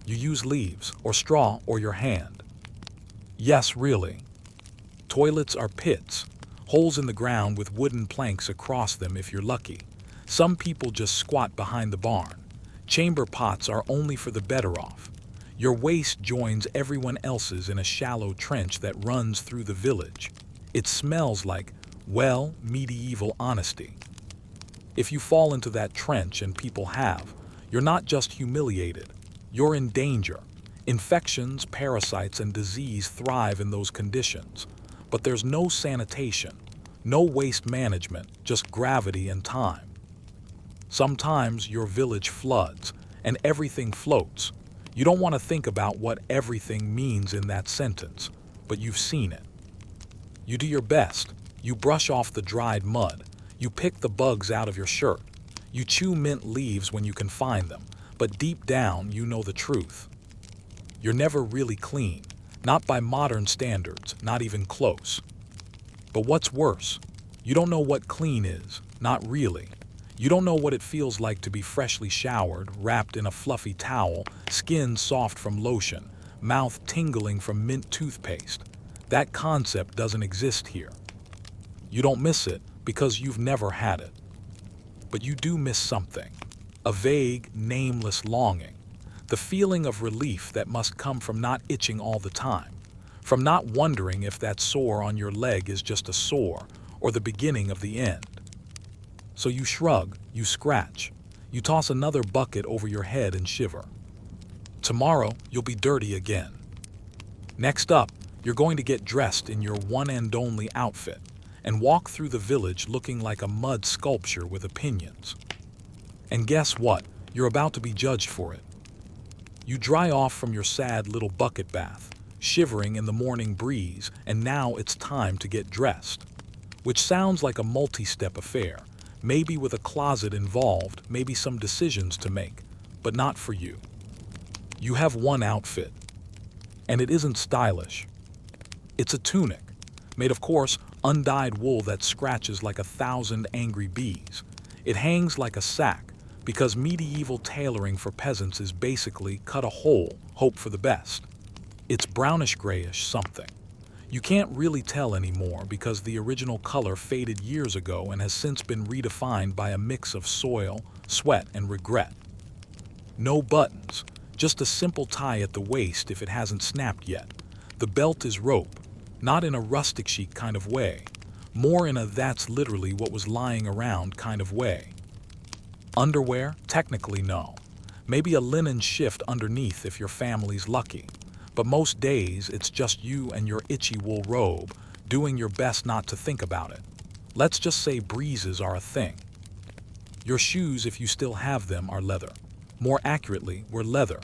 You use leaves, or straw, or your hand. Yes, really. Toilets are pits, holes in the ground with wooden planks across them if you're lucky. Some people just squat behind the barn. Chamber pots are only for the better off. Your waist joins everyone else's in a shallow trench that runs through the village. It smells like, well, medieval honesty. If you fall into that trench, and people have, you're not just humiliated, you're in danger. Infections, parasites, and disease thrive in those conditions, but there's no sanitation, no waste management, just gravity and time. Sometimes your village floods, and everything floats. You don't want to think about what everything means in that sentence, but you've seen it. You do your best. You brush off the dried mud. You pick the bugs out of your shirt. You chew mint leaves when you can find them, but deep down you know the truth. You're never really clean, not by modern standards, not even close. But what's worse, you don't know what clean is, not really. You don't know what it feels like to be freshly showered, wrapped in a fluffy towel, skin soft from lotion, mouth tingling from mint toothpaste. That concept doesn't exist here. You don't miss it because you've never had it. But you do miss something, a vague, nameless longing, the feeling of relief that must come from not itching all the time, from not wondering if that sore on your leg is just a sore or the beginning of the end. So you shrug, you scratch, you toss another bucket over your head and shiver. Tomorrow, you'll be dirty again. Next up, you're going to get dressed in your one and only outfit and walk through the village looking like a mud sculpture with opinions. And guess what? You're about to be judged for it. You dry off from your sad little bucket bath, shivering in the morning breeze, and now it's time to get dressed. Which sounds like a multi-step affair, maybe with a closet involved, maybe some decisions to make, but not for you. You have one outfit, and it isn't stylish. It's a tunic, made of coarse, undyed wool that scratches like 1,000 angry bees. It hangs like a sack, because medieval tailoring for peasants is basically cut a hole, hope for the best. It's brownish-grayish something. You can't really tell anymore because the original color faded years ago and has since been redefined by a mix of soil, sweat, and regret. No buttons, just a simple tie at the waist if it hasn't snapped yet. The belt is rope, not in a rustic chic kind of way, more in a that's literally what was lying around kind of way. Underwear? Technically no. Maybe a linen shift underneath if your family's lucky. But most days it's just you and your itchy wool robe, doing your best not to think about it. Let's just say breezes are a thing. Your shoes, if you still have them, are leather. More accurately, were leather.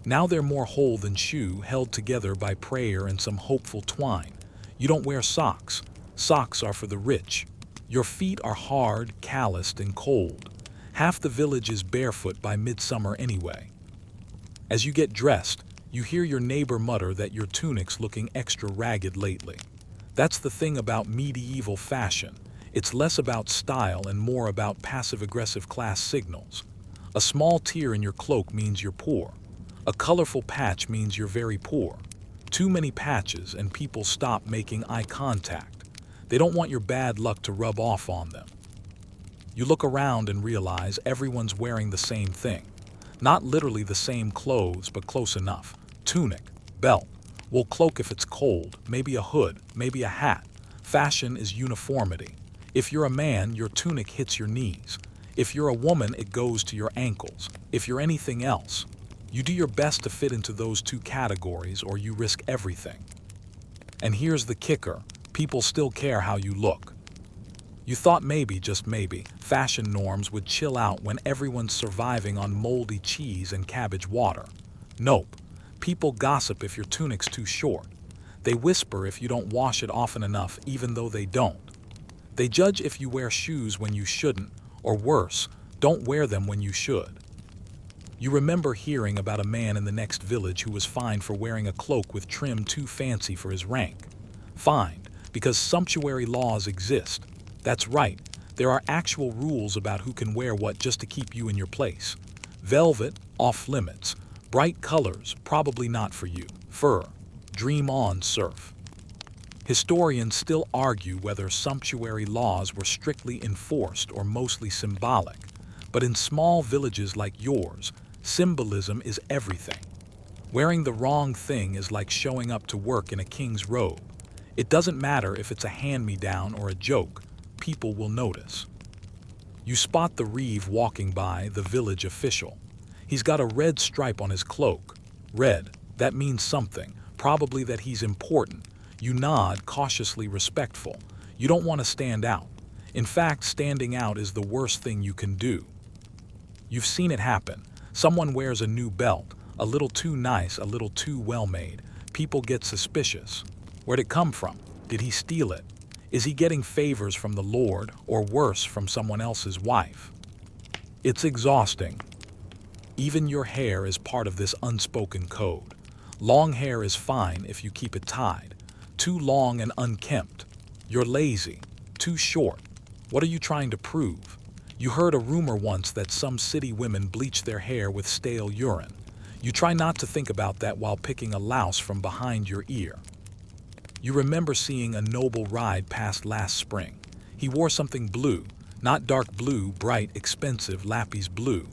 Now they're more whole than shoe, held together by prayer and some hopeful twine. You don't wear socks. Socks are for the rich. Your feet are hard, calloused, and cold. Half the village is barefoot by midsummer anyway. As you get dressed, you hear your neighbor mutter that your tunic's looking extra ragged lately. That's the thing about medieval fashion. It's less about style and more about passive-aggressive class signals. A small tear in your cloak means you're poor. A colorful patch means you're very poor. Too many patches and people stop making eye contact. They don't want your bad luck to rub off on them. You look around and realize everyone's wearing the same thing. Not literally the same clothes, but close enough. Tunic, belt, wool cloak if it's cold, maybe a hood, maybe a hat. Fashion is uniformity. If you're a man, your tunic hits your knees. If you're a woman, it goes to your ankles. If you're anything else, you do your best to fit into those two categories or you risk everything. And here's the kicker, people still care how you look. You thought maybe, just maybe, fashion norms would chill out when everyone's surviving on moldy cheese and cabbage water. Nope. People gossip if your tunic's too short. They whisper if you don't wash it often enough, even though they don't. They judge if you wear shoes when you shouldn't, or worse, don't wear them when you should. You remember hearing about a man in the next village who was fined for wearing a cloak with trim too fancy for his rank. Fined because sumptuary laws exist. That's right, there are actual rules about who can wear what just to keep you in your place. Velvet, off limits. Bright colors, probably not for you. Fur, dream on, surf. Historians still argue whether sumptuary laws were strictly enforced or mostly symbolic. But in small villages like yours, symbolism is everything. Wearing the wrong thing is like showing up to work in a king's robe. It doesn't matter if it's a hand-me-down or a joke, people will notice. You spot the reeve walking by, the village official. He's got a red stripe on his cloak. Red, That means something, probably that he's important. You nod, cautiously respectful. You don't want to stand out. In fact, standing out is the worst thing you can do. You've seen it happen. Someone wears a new belt, a little too nice, a little too well-made. People get suspicious. Where'd it come from? Did he steal it? Is he getting favors from the Lord, or worse, from someone else's wife? It's exhausting. Even your hair is part of this unspoken code. Long hair is fine if you keep it tied. Too long and unkempt. You're lazy. Too short. What are you trying to prove? You heard a rumor once that some city women bleach their hair with stale urine. You try not to think about that while picking a louse from behind your ear. You remember seeing a noble ride past last spring. He wore something blue, not dark blue, bright, expensive Lapis blue,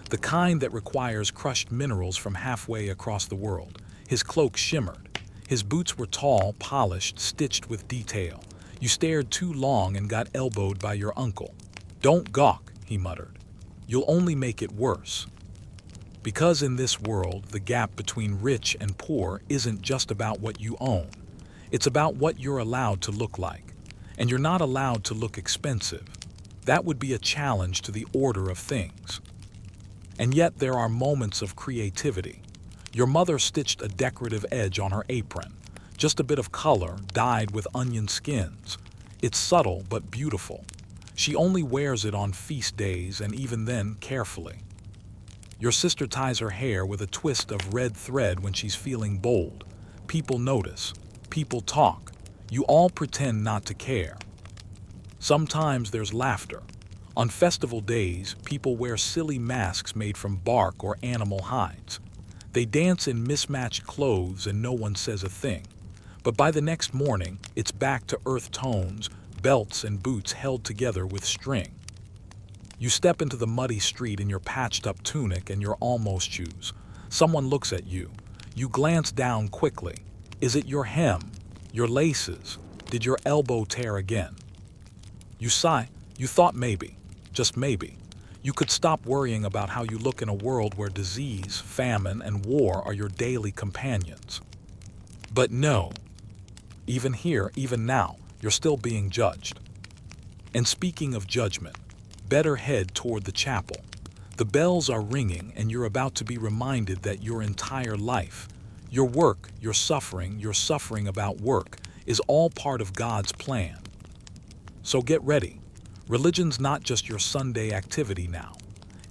the kind that requires crushed minerals from halfway across the world. His cloak shimmered. His boots were tall, polished, stitched with detail. You stared too long and got elbowed by your uncle. "Don't gawk," he muttered. "You'll only make it worse." Because in this world, the gap between rich and poor isn't just about what you own. It's about what you're allowed to look like. And you're not allowed to look expensive. That would be a challenge to the order of things. And yet there are moments of creativity. Your mother stitched a decorative edge on her apron. Just a bit of color dyed with onion skins. It's subtle but beautiful. She only wears it on feast days, and even then carefully. Your sister ties her hair with a twist of red thread when she's feeling bold. People notice. People talk. You all pretend not to care. Sometimes there's laughter. On festival days, people wear silly masks made from bark or animal hides. They dance in mismatched clothes and no one says a thing. But by the next morning, it's back to earth tones, belts and boots held together with string. You step into the muddy street in your patched-up tunic and your almost shoes. Someone looks at you. You glance down quickly. Is it your hem? Your laces? Did your elbow tear again? You sigh. You thought maybe, just maybe, you could stop worrying about how you look in a world where disease, famine, and war are your daily companions. But no. Even here, even now, you're still being judged. And speaking of judgment, better head toward the chapel. The bells are ringing and you're about to be reminded that your entire life, your work, your suffering about work, is all part of God's plan. So get ready. Religion's not just your Sunday activity now.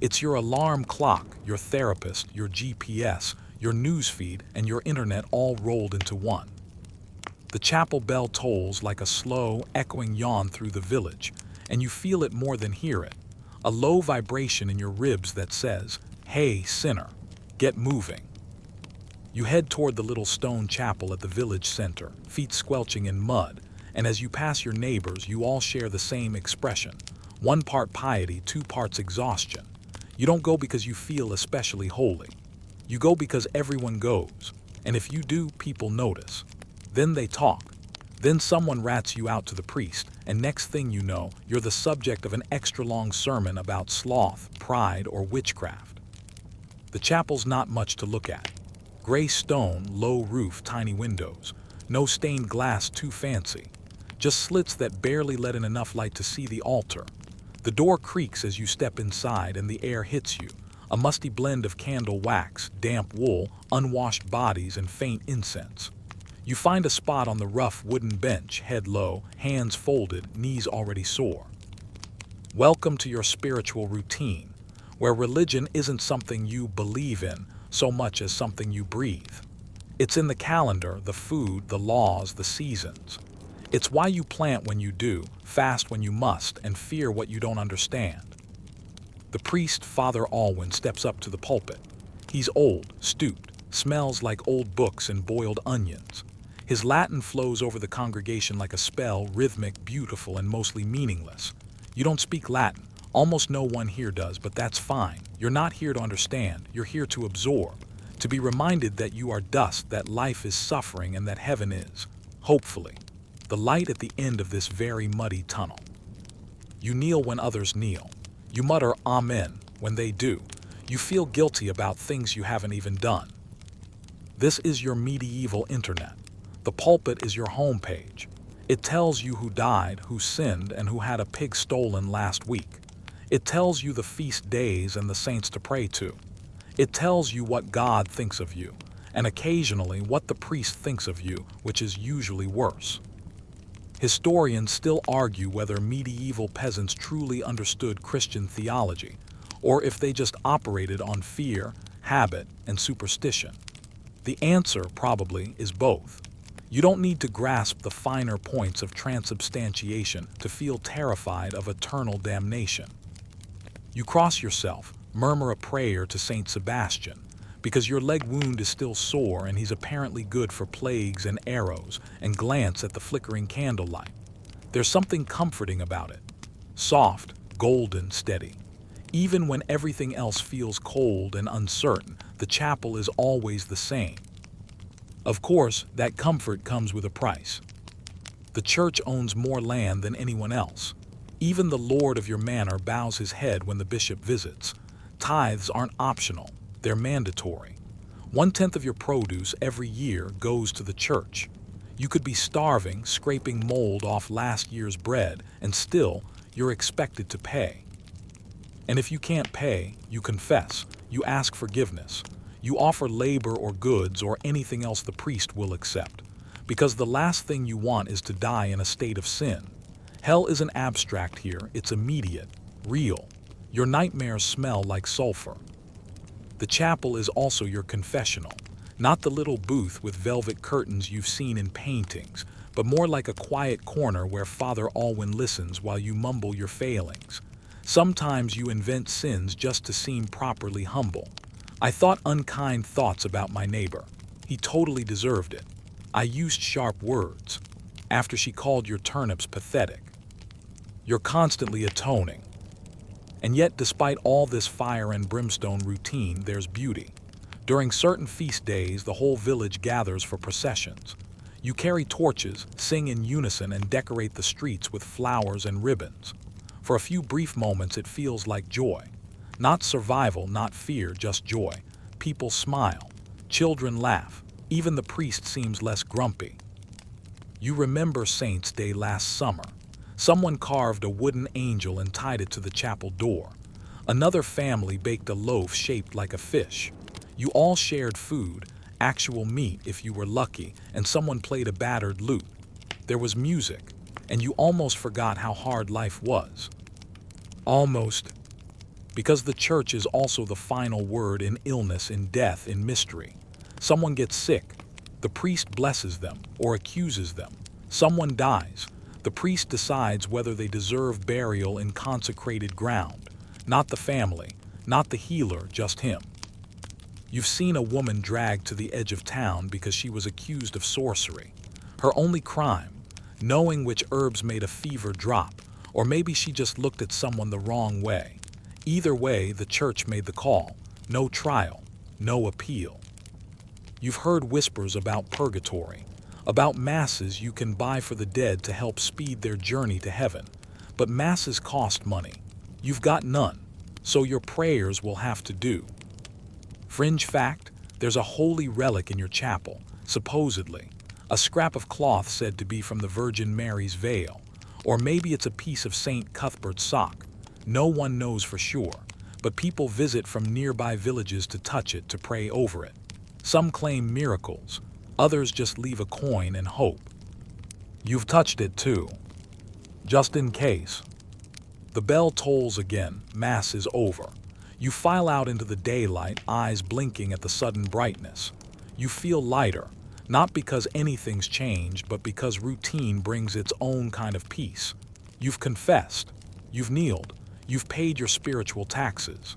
It's your alarm clock, your therapist, your GPS, your newsfeed, and your internet all rolled into one. The chapel bell tolls like a slow, echoing yawn through the village, and you feel it more than hear it. A low vibration in your ribs that says, "Hey, sinner, get moving." You head toward the little stone chapel at the village center, feet squelching in mud, and as you pass your neighbors, you all share the same expression. 1 part piety, 2 parts exhaustion. You don't go because you feel especially holy. You go because everyone goes. And if you do, people notice. Then they talk. Then someone rats you out to the priest, and next thing you know, you're the subject of an extra-long sermon about sloth, pride, or witchcraft. The chapel's not much to look at. Gray stone, low roof, tiny windows. No stained glass too fancy. Just slits that barely let in enough light to see the altar. The door creaks as you step inside and the air hits you. A musty blend of candle wax, damp wool, unwashed bodies, and faint incense. You find a spot on the rough wooden bench, head low, hands folded, knees already sore. Welcome to your spiritual routine, where religion isn't something you believe in so much as something you breathe. It's in the calendar, the food, the laws, the seasons. It's why you plant when you do, fast when you must, and fear what you don't understand. The priest, Father Alwyn, steps up to the pulpit. He's old, stooped, smells like old books and boiled onions. His Latin flows over the congregation like a spell, rhythmic, beautiful, and mostly meaningless. You don't speak Latin. Almost no one here does, but that's fine. You're not here to understand. You're here to absorb, to be reminded that you are dust, that life is suffering, and that heaven is, hopefully, the light at the end of this very muddy tunnel. You kneel when others kneel. You mutter Amen when they do. You feel guilty about things you haven't even done. This is your medieval internet. The pulpit is your homepage. It tells you who died, who sinned, and who had a pig stolen last week. It tells you the feast days and the saints to pray to. It tells you what God thinks of you, and occasionally what the priest thinks of you, which is usually worse. Historians still argue whether medieval peasants truly understood Christian theology, or if they just operated on fear, habit, and superstition. The answer, probably, is both. You don't need to grasp the finer points of transubstantiation to feel terrified of eternal damnation. You cross yourself, murmur a prayer to Saint Sebastian, because your leg wound is still sore and he's apparently good for plagues and arrows, and glance at the flickering candlelight. There's something comforting about it. Soft, golden, steady. Even when everything else feels cold and uncertain, the chapel is always the same. Of course, that comfort comes with a price. The church owns more land than anyone else. Even the lord of your manor bows his head when the bishop visits. Tithes aren't optional, they're mandatory. 1/10 of your produce every year goes to the church. You could be starving, scraping mold off last year's bread, and still, you're expected to pay. And if you can't pay, you confess, you ask forgiveness. You offer labor or goods or anything else the priest will accept, because the last thing you want is to die in a state of sin. Hell isn't abstract here, it's immediate, real. Your nightmares smell like sulfur. The chapel is also your confessional, not the little booth with velvet curtains you've seen in paintings, but more like a quiet corner where Father Alwyn listens while you mumble your failings. Sometimes you invent sins just to seem properly humble. I thought unkind thoughts about my neighbor. He totally deserved it. I used sharp words. After she called your turnips pathetic. You're constantly atoning. And yet, despite all this fire and brimstone routine, there's beauty. During certain feast days, the whole village gathers for processions. You carry torches, sing in unison, and decorate the streets with flowers and ribbons. For a few brief moments, it feels like joy. Not survival, not fear, just joy. People smile. Children laugh. Even the priest seems less grumpy. You remember Saints' Day last summer. Someone carved a wooden angel and tied it to the chapel door. Another family baked a loaf shaped like a fish. You all shared food, actual meat if you were lucky, and someone played a battered lute. There was music, and you almost forgot how hard life was. Almost. Because the church is also the final word in illness, in death, in mystery. Someone gets sick. The priest blesses them or accuses them. Someone dies. The priest decides whether they deserve burial in consecrated ground. Not the family, not the healer, just him. You've seen a woman dragged to the edge of town because she was accused of sorcery. Her only crime, knowing which herbs made a fever drop, or maybe she just looked at someone the wrong way. Either way, the church made the call. No trial, no appeal. You've heard whispers about purgatory, about masses you can buy for the dead to help speed their journey to heaven. But masses cost money. You've got none, so your prayers will have to do. Fringe fact, there's a holy relic in your chapel, supposedly. A scrap of cloth said to be from the Virgin Mary's veil. Or maybe it's a piece of St. Cuthbert's sock. No one knows for sure, but people visit from nearby villages to touch it, to pray over it. Some claim miracles, others just leave a coin and hope. You've touched it too. Just in case. The bell tolls again, Mass is over. You file out into the daylight, eyes blinking at the sudden brightness. You feel lighter, not because anything's changed, but because routine brings its own kind of peace. You've confessed, you've kneeled, you've paid your spiritual taxes.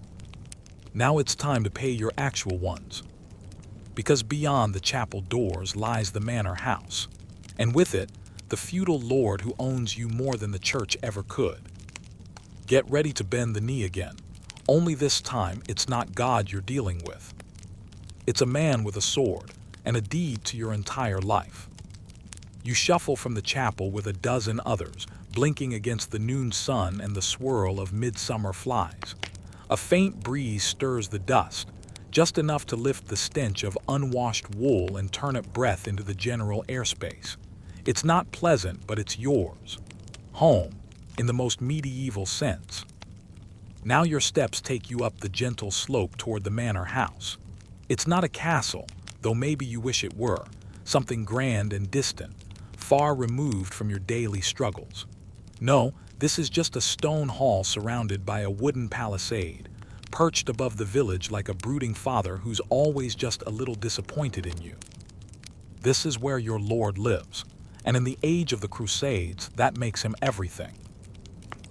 Now it's time to pay your actual ones. Because beyond the chapel doors lies the manor house, and with it, the feudal lord who owns you more than the church ever could. Get ready to bend the knee again. Only this time, it's not God you're dealing with. It's a man with a sword and a deed to your entire life. You shuffle from the chapel with a dozen others, blinking against the noon sun and the swirl of midsummer flies. A faint breeze stirs the dust, just enough to lift the stench of unwashed wool and turn up breath into the general airspace. It's not pleasant, but it's yours. Home, in the most medieval sense. Now your steps take you up the gentle slope toward the manor house. It's not a castle, though maybe you wish it were, something grand and distant, far removed from your daily struggles. No, this is just a stone hall surrounded by a wooden palisade, perched above the village like a brooding father who's always just a little disappointed in you. This is where your lord lives, and in the age of the Crusades, that makes him everything.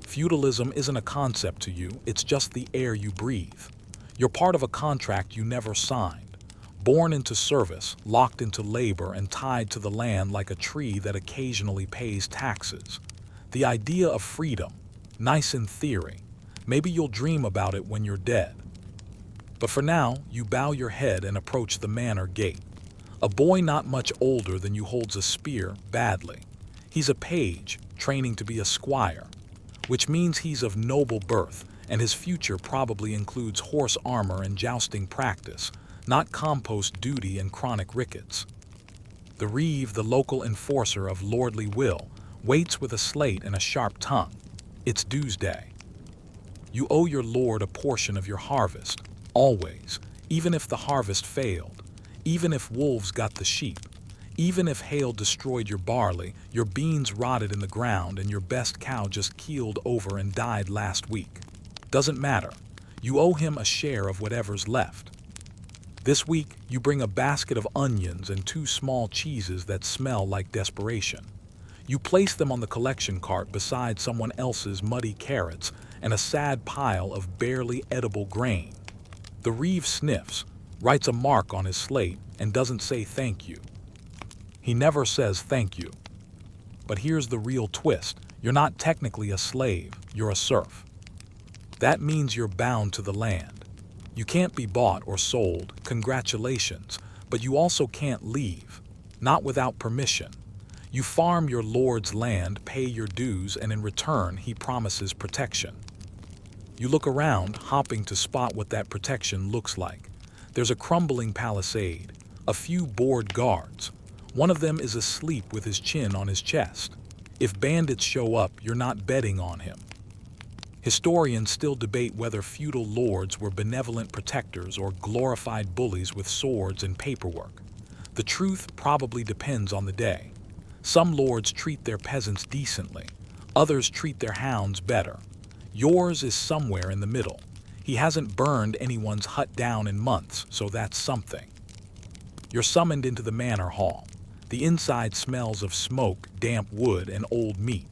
Feudalism isn't a concept to you, it's just the air you breathe. You're part of a contract you never signed, born into service, locked into labor, and tied to the land like a tree that occasionally pays taxes. The idea of freedom, nice in theory. Maybe you'll dream about it when you're dead. But for now, you bow your head and approach the manor gate. A boy not much older than you holds a spear badly. He's a page, training to be a squire, which means he's of noble birth, and his future probably includes horse armor and jousting practice, not compost duty and chronic rickets. The reeve, the local enforcer of lordly will, waits with a slate and a sharp tongue. It's dues day. You owe your lord a portion of your harvest, always, even if the harvest failed, even if wolves got the sheep, even if hail destroyed your barley, your beans rotted in the ground, and your best cow just keeled over and died last week. Doesn't matter. You owe him a share of whatever's left. This week, you bring a basket of onions and 2 small cheeses that smell like desperation. You place them on the collection cart beside someone else's muddy carrots and a sad pile of barely edible grain. The reeve sniffs, writes a mark on his slate, and doesn't say thank you. He never says thank you. But here's the real twist. You're not technically a slave, you're a serf. That means you're bound to the land. You can't be bought or sold, congratulations, but you also can't leave, not without permission. You farm your lord's land, pay your dues, and in return, he promises protection. You look around, hoping to spot what that protection looks like. There's a crumbling palisade, a few bored guards. One of them is asleep with his chin on his chest. If bandits show up, you're not betting on him. Historians still debate whether feudal lords were benevolent protectors or glorified bullies with swords and paperwork. The truth probably depends on the day. Some lords treat their peasants decently, others treat their hounds better. Yours is somewhere in the middle. He hasn't burned anyone's hut down in months, so that's something. You're summoned into the manor hall. The inside smells of smoke, damp wood, and old meat.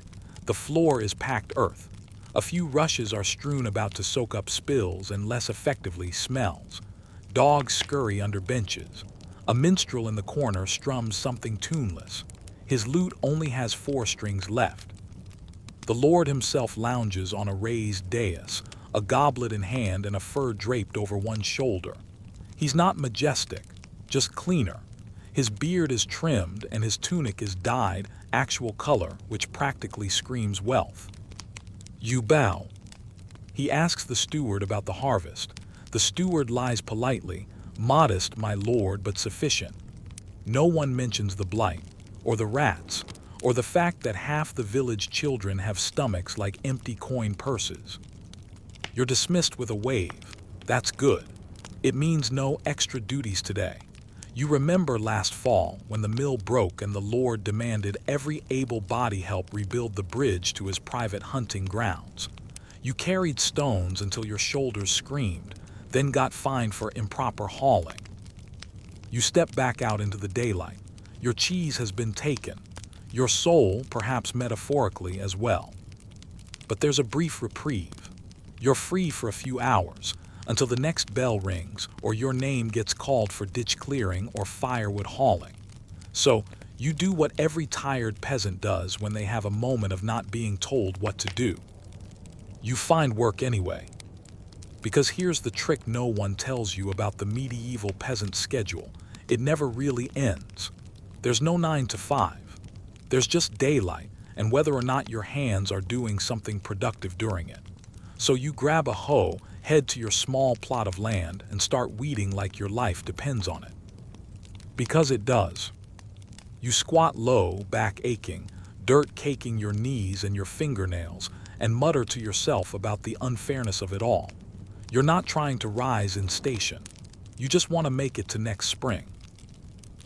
The floor is packed earth. A few rushes are strewn about to soak up spills and less effectively smells. Dogs scurry under benches. A minstrel in the corner strums something tuneless. His lute only has 4 strings left. The lord himself lounges on a raised dais, a goblet in hand and a fur draped over one shoulder. He's not majestic, just cleaner. His beard is trimmed and his tunic is dyed, actual color, which practically screams wealth. You bow. He asks the steward about the harvest. The steward lies politely, modest, my lord, but sufficient. No one mentions the blight, or the rats, or the fact that half the village children have stomachs like empty coin purses. You're dismissed with a wave. That's good. It means no extra duties today. You remember last fall when the mill broke and the lord demanded every able body help rebuild the bridge to his private hunting grounds. You carried stones until your shoulders screamed, then got fined for improper hauling. You step back out into the daylight. Your cheese has been taken. Your soul, perhaps metaphorically, as well. But there's a brief reprieve. You're free for a few hours, until the next bell rings or your name gets called for ditch clearing or firewood hauling. So, you do what every tired peasant does when they have a moment of not being told what to do. You find work anyway. Because here's the trick no one tells you about the medieval peasant schedule. It never really ends. There's no 9 to 5. There's just daylight and whether or not your hands are doing something productive during it. So you grab a hoe, head to your small plot of land and start weeding like your life depends on it. Because it does. You squat low, back aching, dirt caking your knees and your fingernails, and mutter to yourself about the unfairness of it all. You're not trying to rise in station. You just want to make it to next spring.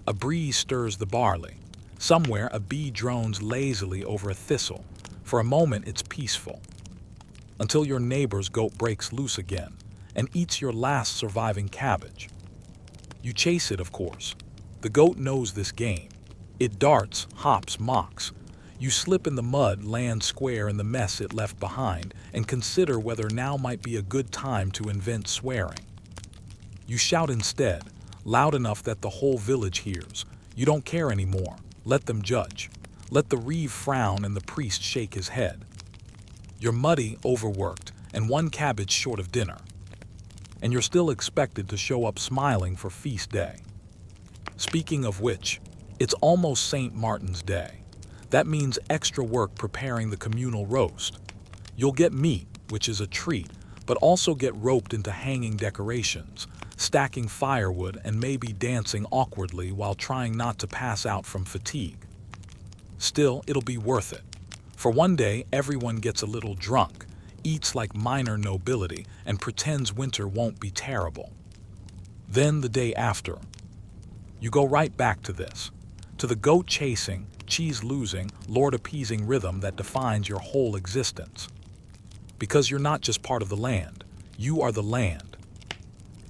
A breeze stirs the barley. Somewhere a bee drones lazily over a thistle. For a moment it's peaceful. Until your neighbor's goat breaks loose again and eats your last surviving cabbage. You chase it, of course. The goat knows this game. It darts, hops, mocks. You slip in the mud, land square in the mess it left behind, and consider whether now might be a good time to invent swearing. You shout instead, loud enough that the whole village hears. You don't care anymore. Let them judge. Let the reeve frown and the priest shake his head. You're muddy, overworked, and one cabbage short of dinner. And you're still expected to show up smiling for feast day. Speaking of which, it's almost St. Martin's Day. That means extra work preparing the communal roast. You'll get meat, which is a treat, but also get roped into hanging decorations, stacking firewood, and maybe dancing awkwardly while trying not to pass out from fatigue. Still, it'll be worth it. For one day, everyone gets a little drunk, eats like minor nobility, and pretends winter won't be terrible. Then the day after, you go right back to this. To the goat chasing, cheese losing, lord appeasing rhythm that defines your whole existence. Because you're not just part of the land, you are the land.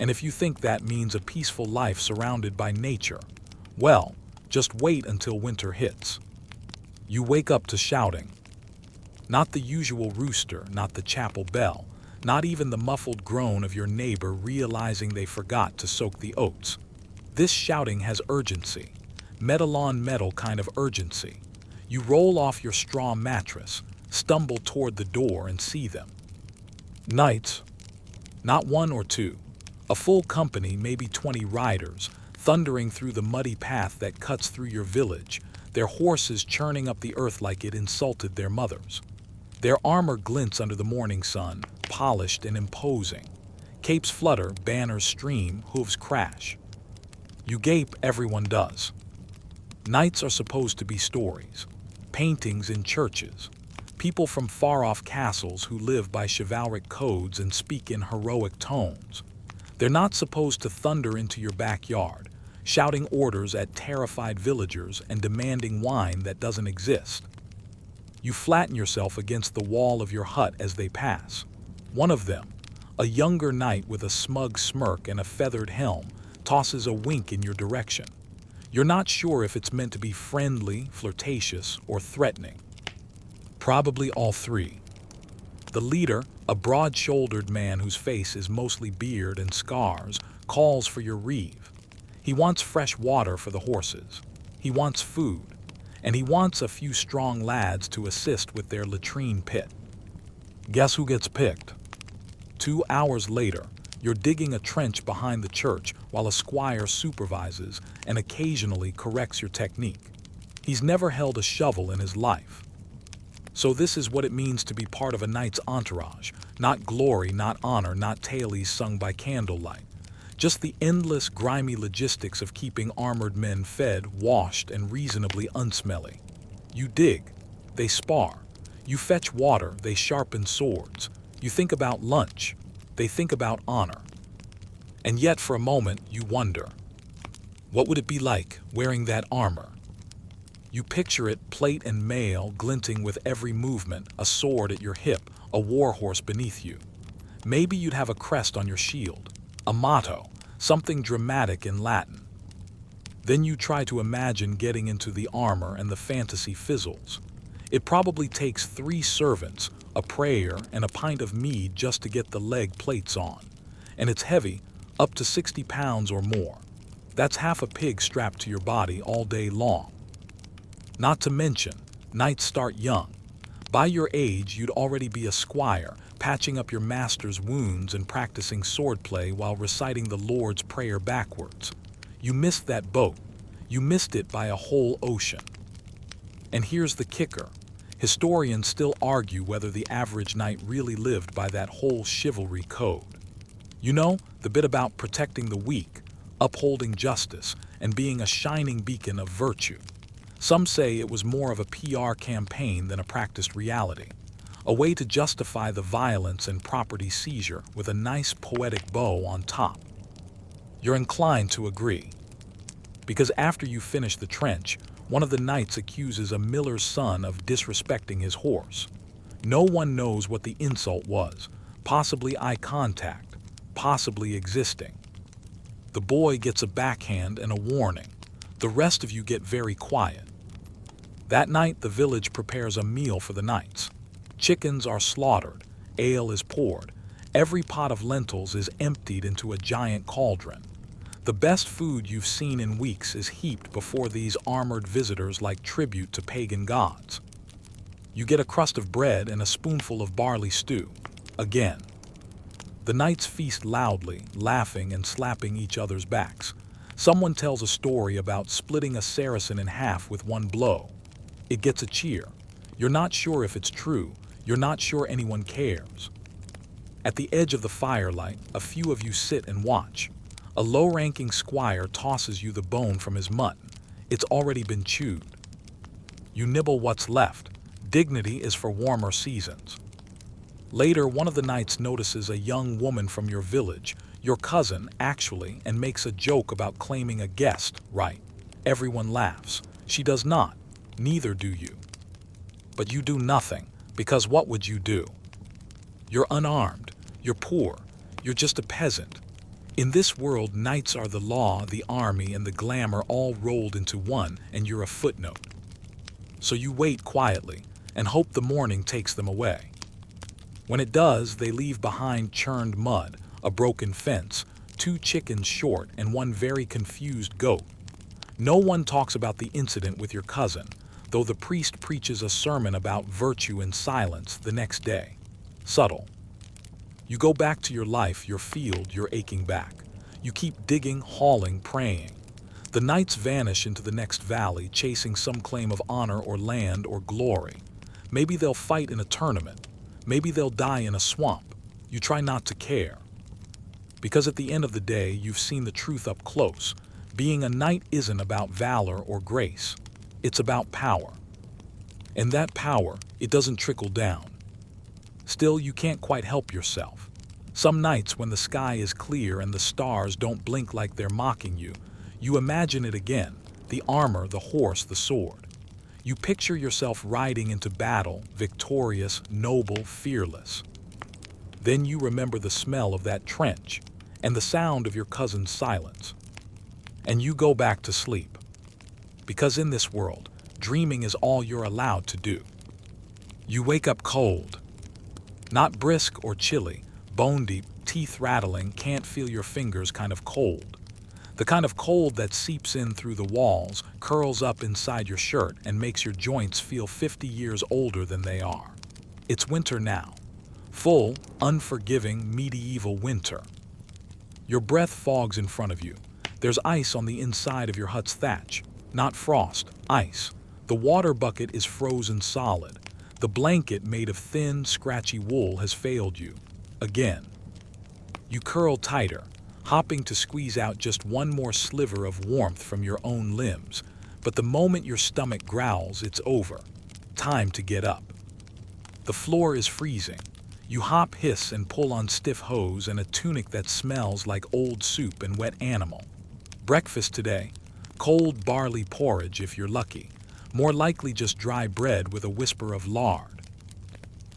And if you think that means a peaceful life surrounded by nature, well, just wait until winter hits. You wake up to shouting. Not the usual rooster, not the chapel bell, not even the muffled groan of your neighbor realizing they forgot to soak the oats. This shouting has urgency. Metal on metal kind of urgency. You roll off your straw mattress, stumble toward the door and see them. Knights, not one or two, a full company, maybe 20 riders, thundering through the muddy path that cuts through your village, their horses churning up the earth like it insulted their mothers. Their armor glints under the morning sun, polished and imposing. Capes flutter, banners stream, hooves crash. You gape, everyone does. Knights are supposed to be stories, paintings in churches, people from far-off castles who live by chivalric codes and speak in heroic tones. They're not supposed to thunder into your backyard, shouting orders at terrified villagers and demanding wine that doesn't exist. You flatten yourself against the wall of your hut as they pass. One of them, a younger knight with a smug smirk and a feathered helm, tosses a wink in your direction. You're not sure if it's meant to be friendly, flirtatious, or threatening. Probably all three. The leader, a broad-shouldered man whose face is mostly beard and scars, calls for your reeve. He wants fresh water for the horses. He wants food. And he wants a few strong lads to assist with their latrine pit. Guess who gets picked? 2 hours later, you're digging a trench behind the church while a squire supervises and occasionally corrects your technique. He's never held a shovel in his life. So this is what it means to be part of a knight's entourage. Not glory, not honor, not tales sung by candlelight. Just the endless, grimy logistics of keeping armored men fed, washed, and reasonably unsmelly. You dig. They spar. You fetch water. They sharpen swords. You think about lunch. They think about honor. And yet for a moment you wonder, what would it be like wearing that armor? You picture it, plate and mail, glinting with every movement, a sword at your hip, a warhorse beneath you. Maybe you'd have a crest on your shield, a motto, something dramatic in Latin. Then you try to imagine getting into the armor and the fantasy fizzles. It probably takes 3 servants, a prayer, and a pint of mead just to get the leg plates on. And it's heavy, up to 60 pounds or more. That's half a pig strapped to your body all day long. Not to mention, knights start young. By your age, you'd already be a squire, patching up your master's wounds and practicing swordplay while reciting the Lord's Prayer backwards. You missed that boat. You missed it by a whole ocean. And here's the kicker. Historians still argue whether the average knight really lived by that whole chivalry code. You know, the bit about protecting the weak, upholding justice, and being a shining beacon of virtue. Some say it was more of a PR campaign than a practiced reality, a way to justify the violence and property seizure with a nice poetic bow on top. You're inclined to agree, because after you finish the trench, one of the knights accuses a miller's son of disrespecting his horse. No one knows what the insult was, possibly eye contact, possibly existing. The boy gets a backhand and a warning. The rest of you get very quiet. That night, the village prepares a meal for the knights. Chickens are slaughtered, ale is poured, every pot of lentils is emptied into a giant cauldron. The best food you've seen in weeks is heaped before these armored visitors like tribute to pagan gods. You get a crust of bread and a spoonful of barley stew. Again. The knights feast loudly, laughing and slapping each other's backs. Someone tells a story about splitting a Saracen in half with one blow. It gets a cheer. You're not sure if it's true. You're not sure anyone cares. At the edge of the firelight, a few of you sit and watch. A low-ranking squire tosses you the bone from his mutton. It's already been chewed. You nibble what's left. Dignity is for warmer seasons. Later, one of the knights notices a young woman from your village, your cousin, actually, and makes a joke about claiming a guest, right? Everyone laughs. She does not. Neither do you. But you do nothing, because what would you do? You're unarmed. You're poor. You're just a peasant. In this world, knights are the law, the army, and the glamour all rolled into one, and you're a footnote. So you wait quietly and hope the morning takes them away. When it does, they leave behind churned mud, a broken fence, 2 chickens short, and one very confused goat. No one talks about the incident with your cousin, though the priest preaches a sermon about virtue in silence the next day. Subtle. You go back to your life, your field, your aching back. You keep digging, hauling, praying. The knights vanish into the next valley, chasing some claim of honor or land or glory. Maybe they'll fight in a tournament. Maybe they'll die in a swamp. You try not to care. Because at the end of the day, you've seen the truth up close. Being a knight isn't about valor or grace. It's about power. And that power, it doesn't trickle down. Still, you can't quite help yourself. Some nights when the sky is clear and the stars don't blink like they're mocking you, you imagine it again, the armor, the horse, the sword. You picture yourself riding into battle, victorious, noble, fearless. Then you remember the smell of that trench and the sound of your cousin's silence. And you go back to sleep. Because in this world, dreaming is all you're allowed to do. You wake up cold. Not brisk or chilly, bone deep, teeth rattling, can't feel your fingers kind of cold. The kind of cold that seeps in through the walls, curls up inside your shirt, and makes your joints feel 50 years older than they are. It's winter now. Full, unforgiving, medieval winter. Your breath fogs in front of you. There's ice on the inside of your hut's thatch. Not frost, ice. The water bucket is frozen solid. The blanket made of thin, scratchy wool has failed you. Again. You curl tighter, hopping to squeeze out just one more sliver of warmth from your own limbs. But the moment your stomach growls, it's over. Time to get up. The floor is freezing. You hop, hiss, and pull on stiff hose and a tunic that smells like old soup and wet animal. Breakfast today, cold barley porridge if you're lucky. More likely just dry bread with a whisper of lard.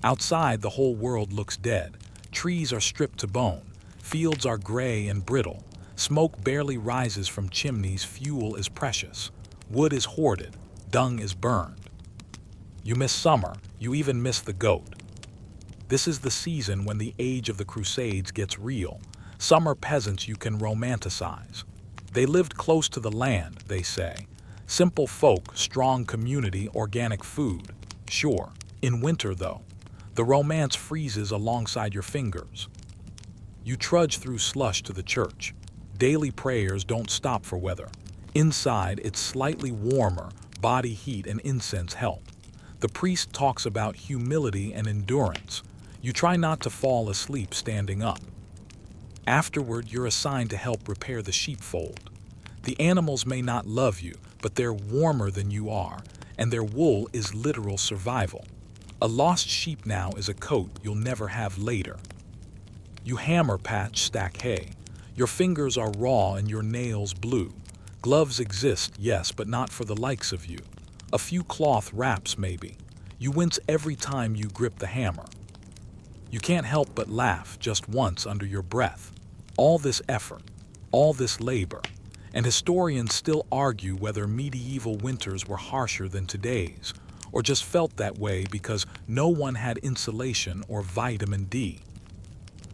Outside, the whole world looks dead. Trees are stripped to bone. Fields are gray and brittle. Smoke barely rises from chimneys. Fuel is precious. Wood is hoarded. Dung is burned. You miss summer. You even miss the goat. This is the season when the age of the Crusades gets real. Summer peasants you can romanticize. They lived close to the land, they say. Simple folk, strong community, organic food. Sure, in winter though, the romance freezes alongside your fingers. You trudge through slush to the church. Daily prayers don't stop for weather. Inside, it's slightly warmer, body heat and incense help. The priest talks about humility and endurance. You try not to fall asleep standing up. Afterward, you're assigned to help repair the sheepfold. The animals may not love you, but they're warmer than you are, and their wool is literal survival. A lost sheep now is a coat you'll never have later. You hammer patch stack hay. Your fingers are raw and your nails blue. Gloves exist, yes, but not for the likes of you. A few cloth wraps, maybe. You wince every time you grip the hammer. You can't help but laugh just once under your breath. All this effort, all this labor, and historians still argue whether medieval winters were harsher than today's, or just felt that way because no one had insulation or vitamin D.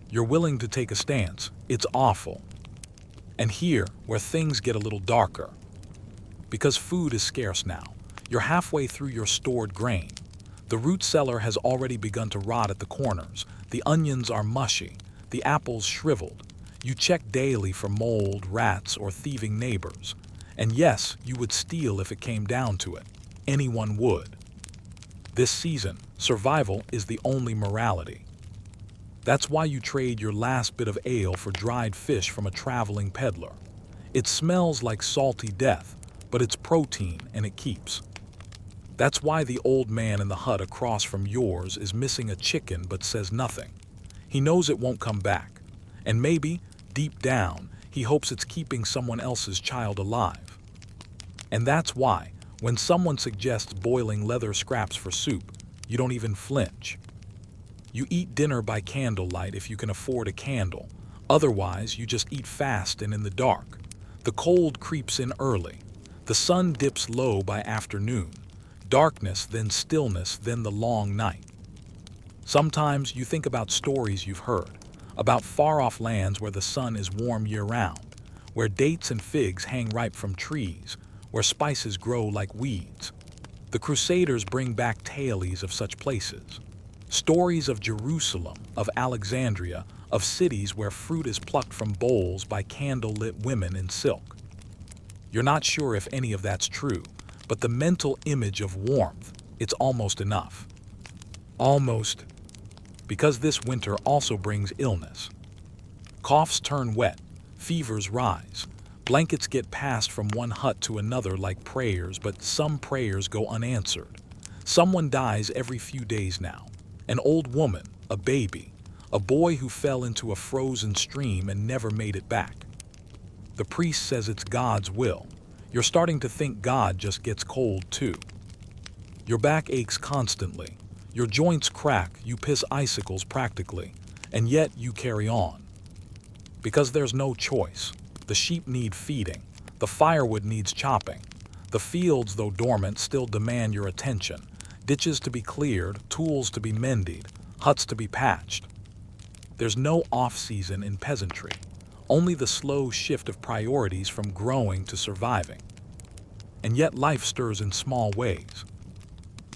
You're willing to take a stance. It's awful. And here, where things get a little darker. Because food is scarce now. You're halfway through your stored grain. The root cellar has already begun to rot at the corners. The onions are mushy. The apples shriveled. You check daily for mold, rats, or thieving neighbors. And yes, you would steal if it came down to it. Anyone would. This season, survival is the only morality. That's why you trade your last bit of ale for dried fish from a traveling peddler. It smells like salty death, but it's protein and it keeps. That's why the old man in the hut across from yours is missing a chicken but says nothing. He knows it won't come back. And maybe, deep down, he hopes it's keeping someone else's child alive. And that's why, when someone suggests boiling leather scraps for soup, you don't even flinch. You eat dinner by candlelight if you can afford a candle. Otherwise, you just eat fast and in the dark. The cold creeps in early. The sun dips low by afternoon. Darkness, then stillness, then the long night. Sometimes you think about stories you've heard, about far-off lands where the sun is warm year-round, where dates and figs hang ripe from trees, where spices grow like weeds. The Crusaders bring back tales of such places. Stories of Jerusalem, of Alexandria, of cities where fruit is plucked from bowls by candle-lit women in silk. You're not sure if any of that's true, but the mental image of warmth, it's almost enough. Almost. Because this winter also brings illness. Coughs turn wet, fevers rise. Blankets get passed from one hut to another like prayers, but some prayers go unanswered. Someone dies every few days now. An old woman, a baby, a boy who fell into a frozen stream and never made it back. The priest says it's God's will. You're starting to think God just gets cold too. Your back aches constantly. Your joints crack, you piss icicles practically, and yet you carry on. Because there's no choice. The sheep need feeding. The firewood needs chopping. The fields, though dormant, still demand your attention. Ditches to be cleared, tools to be mended, huts to be patched. There's no off-season in peasantry. Only the slow shift of priorities from growing to surviving. And yet life stirs in small ways.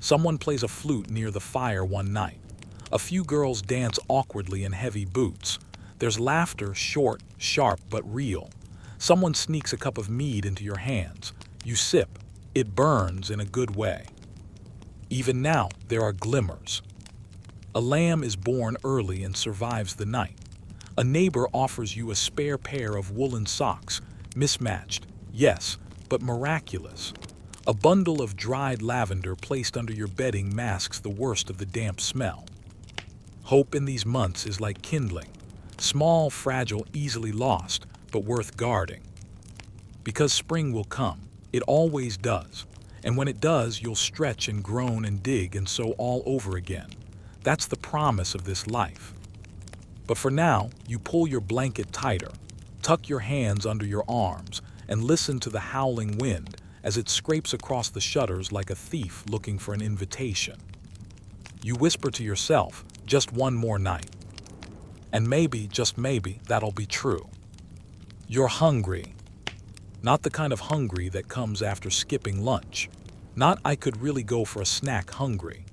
Someone plays a flute near the fire one night. A few girls dance awkwardly in heavy boots. There's laughter, short, sharp, but real. Someone sneaks a cup of mead into your hands. You sip. It burns in a good way. Even now, there are glimmers. A lamb is born early and survives the night. A neighbor offers you a spare pair of woolen socks, mismatched, yes, but miraculous. A bundle of dried lavender placed under your bedding masks the worst of the damp smell. Hope in these months is like kindling. Small, fragile, easily lost, but worth guarding. Because spring will come. It always does. And when it does, you'll stretch and groan and dig and sow all over again. That's the promise of this life. But for now, you pull your blanket tighter, tuck your hands under your arms, and listen to the howling wind as it scrapes across the shutters like a thief looking for an invitation. You whisper to yourself, just one more night. And maybe, just maybe, that'll be true. You're hungry. Not the kind of hungry that comes after skipping lunch. Not I could really go for a snack hungry.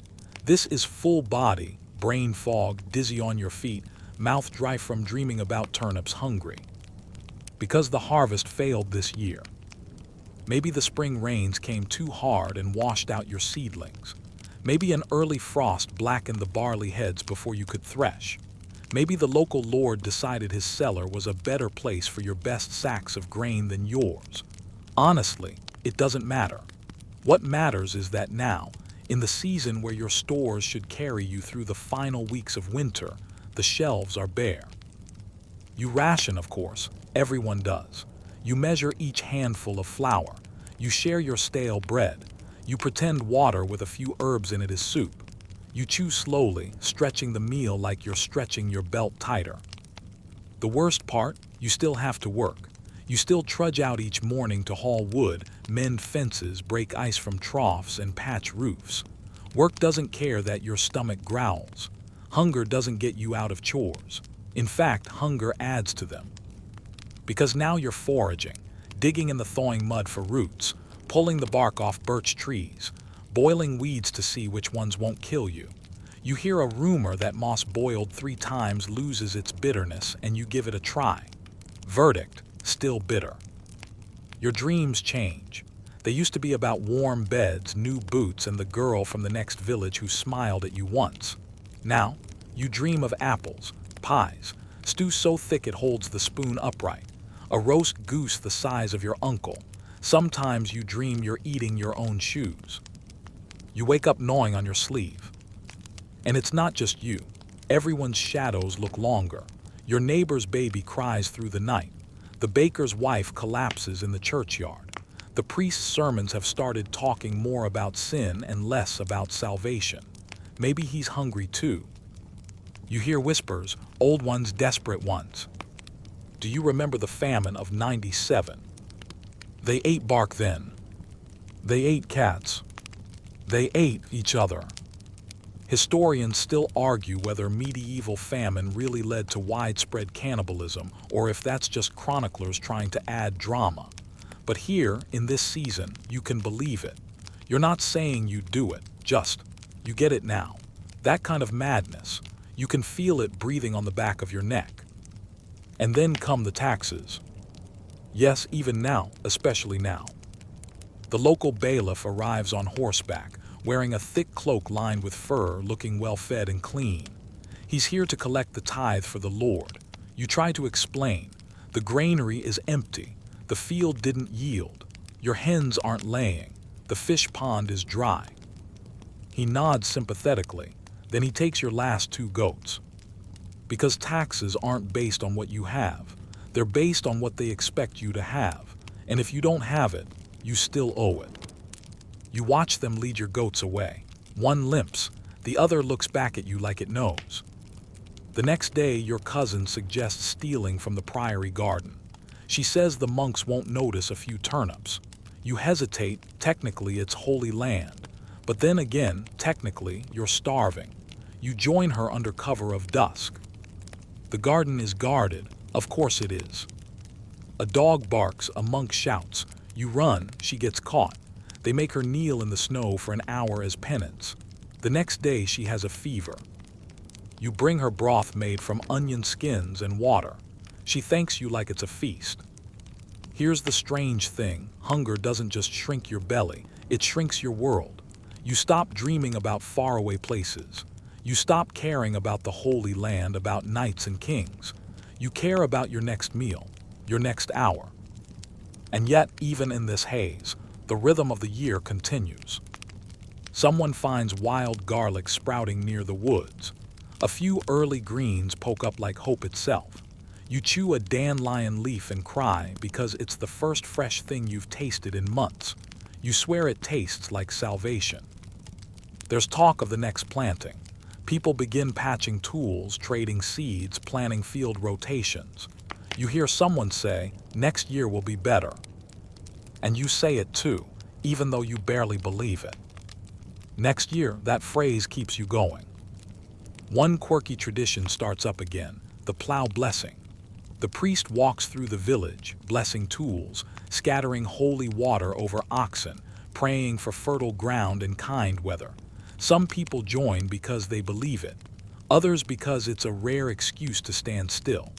This is full body, brain fog, dizzy on your feet, mouth dry from dreaming about turnips hungry. Because the harvest failed this year. Maybe the spring rains came too hard and washed out your seedlings. Maybe an early frost blackened the barley heads before you could thresh. Maybe the local lord decided his cellar was a better place for your best sacks of grain than yours. Honestly, it doesn't matter. What matters is that now, in the season where your stores should carry you through the final weeks of winter, the shelves are bare. You ration, of course. Everyone does. You measure each handful of flour. You share your stale bread. You pretend water with a few herbs in it is soup. You chew slowly, stretching the meal like you're stretching your belt tighter. The worst part, you still have to work. You still trudge out each morning to haul wood, mend fences, break ice from troughs, and patch roofs. Work doesn't care that your stomach growls. Hunger doesn't get you out of chores. In fact, hunger adds to them. Because now you're foraging, digging in the thawing mud for roots, pulling the bark off birch trees, boiling weeds to see which ones won't kill you. You hear a rumor that moss boiled 3 times loses its bitterness, and you give it a try. Verdict, still bitter. Your dreams change. They used to be about warm beds, new boots, and the girl from the next village who smiled at you once. Now, you dream of apples, pies, stew so thick it holds the spoon upright, a roast goose the size of your uncle. Sometimes you dream you're eating your own shoes. You wake up gnawing on your sleeve. And it's not just you. Everyone's shadows look longer. Your neighbor's baby cries through the night. The baker's wife collapses in the churchyard. The priest's sermons have started talking more about sin and less about salvation. Maybe he's hungry too. You hear whispers, old ones, desperate ones. Do you remember the famine of '97? They ate bark then. They ate cats. They ate each other. Historians still argue whether medieval famine really led to widespread cannibalism or if that's just chroniclers trying to add drama. But here, in this season, you can believe it. You're not saying you do it, just, you get it now. That kind of madness. You can feel it breathing on the back of your neck. And then come the taxes. Yes, even now, especially now. The local bailiff arrives on horseback, wearing a thick cloak lined with fur, looking well-fed and clean. He's here to collect the tithe for the Lord. You try to explain. The granary is empty. The field didn't yield. Your hens aren't laying. The fish pond is dry. He nods sympathetically. Then he takes your last 2 goats. Because taxes aren't based on what you have. They're based on what they expect you to have. And if you don't have it, you still owe it. You watch them lead your goats away. One limps. The other looks back at you like it knows. The next day, your cousin suggests stealing from the priory garden. She says the monks won't notice a few turnips. You hesitate. Technically, it's holy land. But then again, technically, you're starving. You join her under cover of dusk. The garden is guarded. Of course it is. A dog barks, a monk shouts. You run, she gets caught. They make her kneel in the snow for an hour as penance. The next day she has a fever. You bring her broth made from onion skins and water. She thanks you like it's a feast. Here's the strange thing. Hunger doesn't just shrink your belly, it shrinks your world. You stop dreaming about faraway places. You stop caring about the Holy Land, about knights and kings. You care about your next meal, your next hour. And yet, even in this haze, the rhythm of the year continues. Someone finds wild garlic sprouting near the woods. A few early greens poke up like hope itself. You chew a dandelion leaf and cry because it's the first fresh thing you've tasted in months. You swear it tastes like salvation. There's talk of the next planting. People begin patching tools, trading seeds, planning field rotations. You hear someone say, next year will be better. And you say it too, even though you barely believe it. Next year, that phrase keeps you going. One quirky tradition starts up again, the plow blessing. The priest walks through the village, blessing tools, scattering holy water over oxen, praying for fertile ground and kind weather. Some people join because they believe it, others because it's a rare excuse to stand still.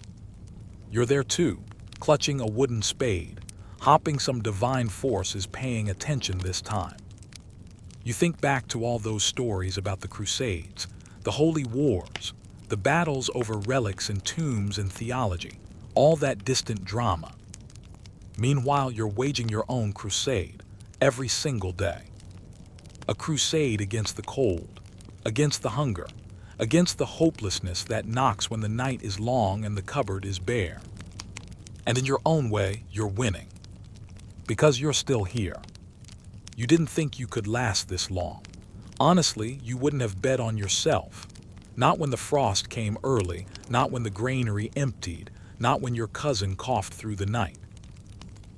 You're there too, clutching a wooden spade, hoping some divine force is paying attention this time. You think back to all those stories about the Crusades, the holy wars, The battles over relics and tombs and theology, all that distant drama. Meanwhile, you're waging your own crusade, every single day. A crusade against the cold, against the hunger, against the hopelessness that knocks when the night is long and the cupboard is bare. And in your own way, you're winning. Because you're still here. You didn't think you could last this long. Honestly, you wouldn't have bet on yourself. Not when the frost came early, not when the granary emptied, not when your cousin coughed through the night.